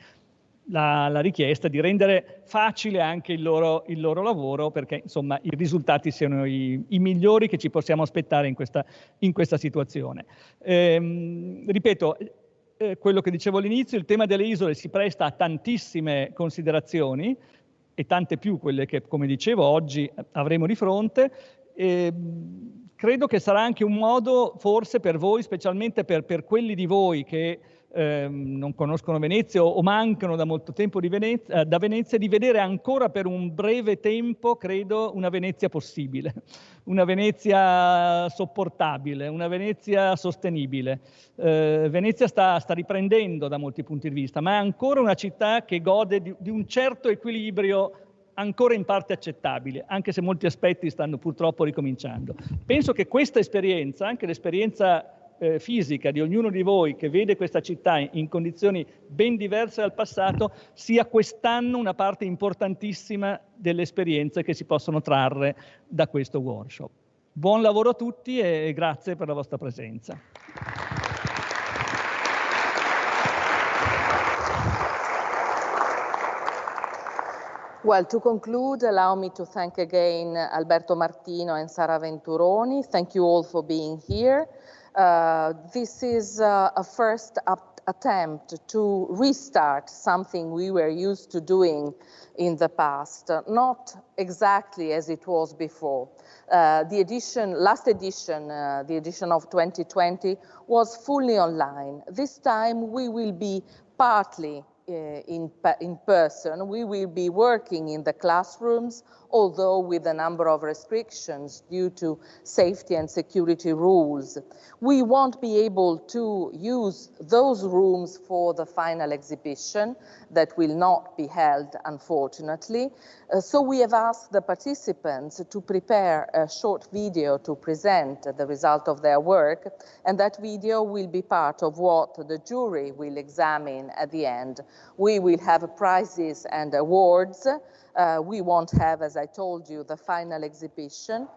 La richiesta di rendere facile anche il loro lavoro, perché insomma i risultati siano i migliori che ci possiamo aspettare in questa situazione. Ripeto, quello che dicevo all'inizio, il tema delle isole si presta a tantissime considerazioni, e tante più quelle che, come dicevo, oggi avremo di fronte. Credo che sarà anche un modo, forse per voi, specialmente per quelli di voi che non conoscono Venezia o mancano da molto tempo da Venezia, di vedere ancora per un breve tempo, credo, una Venezia possibile, una Venezia sopportabile, una Venezia sostenibile. Venezia sta riprendendo da molti punti di vista, ma è ancora una città che gode di un certo equilibrio ancora in parte accettabile, anche se molti aspetti stanno purtroppo ricominciando. Penso che questa esperienza, anche l'esperienza fisica di ognuno di voi che vede questa città in condizioni ben diverse dal passato, sia quest'anno una parte importantissima delle esperienze che si possono trarre da questo workshop. Buon lavoro a tutti e grazie per la vostra presenza. Well, to conclude, allow me to thank again Alberto Martino and Sara Venturoni. Thank you all for being here. This is a first attempt to restart something we were used to doing in the past, not exactly as it was before. The last edition, the edition of 2020, was fully online. This time we will be partly in person. We will be working in the classrooms, although with a number of restrictions due to safety and security rules. We won't be able to use those rooms for the final exhibition that will not be held, unfortunately. So we have asked the participants to prepare a short video to present the result of their work, and that video will be part of what the jury will examine at the end. We will have prizes and awards. We won't have, as I told you, the final exhibition.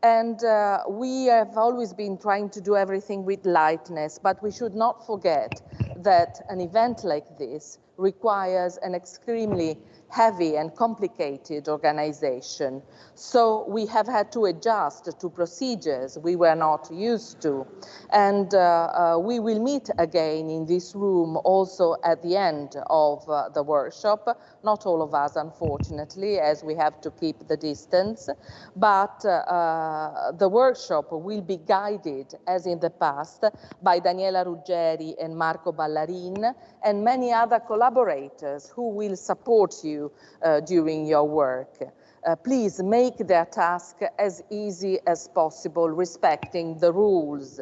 And we have always been trying to do everything with lightness, but we should not forget that an event like this requires an extremely heavy and complicated organization. So we have had to adjust to procedures we were not used to. And we will meet again in this room also at the end of the workshop. Not all of us, unfortunately, as we have to keep the distance. But the workshop will be guided, as in the past, by Daniela Ruggeri and Marco Ballarin, and many other collaborators who will support you during your work. Please make their task as easy as possible, respecting the rules.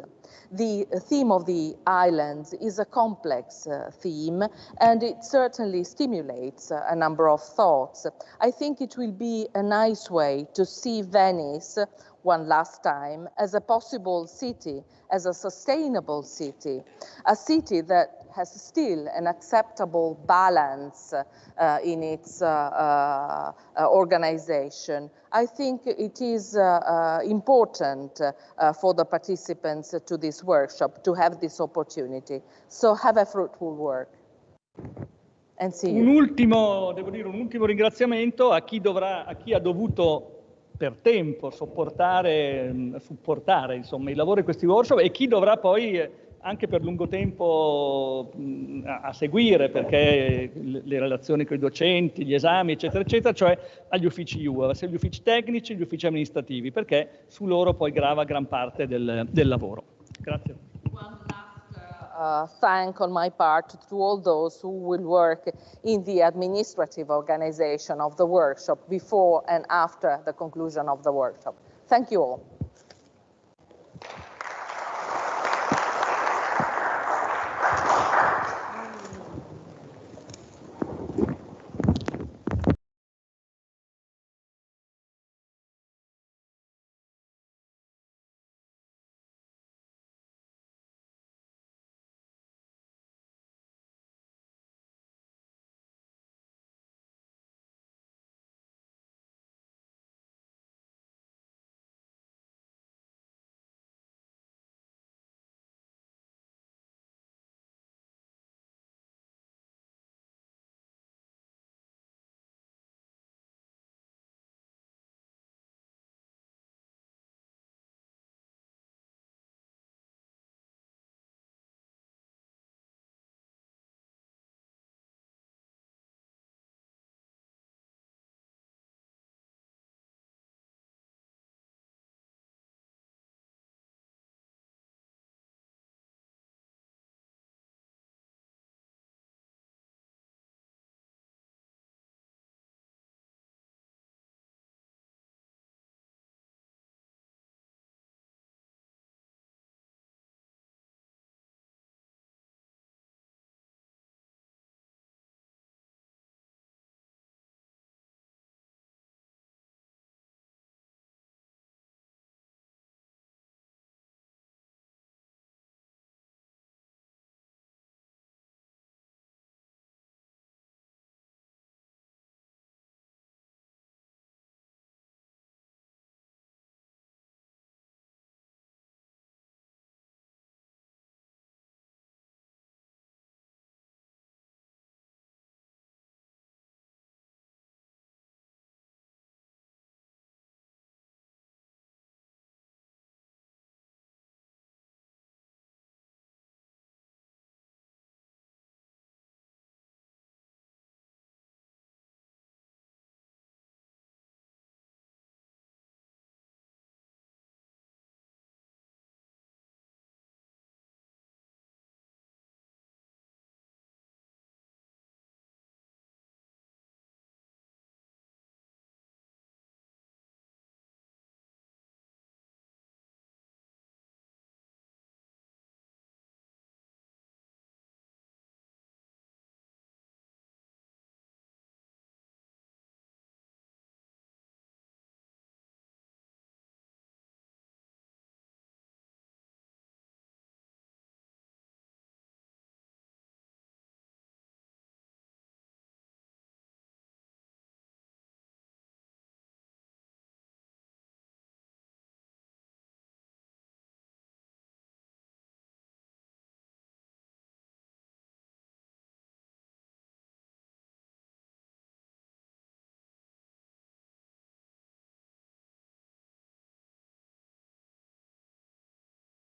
The theme of the islands is a complex theme, and it certainly stimulates a number of thoughts. I think it will be a nice way to see Venice one last time as a possible city, as a sustainable city, a city that has still an acceptable balance in its organization. I think it is important for the participants to this workshop to have this opportunity. So have a fruitful work. And see you. Un ultimo ringraziamento a chi ha dovuto per tempo supportare insomma, i lavori di questi workshop e chi dovrà poi anche per lungo tempo a seguire, perché le relazioni con i docenti, gli esami, eccetera, eccetera, cioè agli uffici UA, sia gli uffici tecnici, gli uffici amministrativi, perché su loro poi grava gran parte del lavoro. Grazie. Thank on my part to all those who will work in the administrative organization of the workshop before and after the conclusion of the workshop. Thank you all.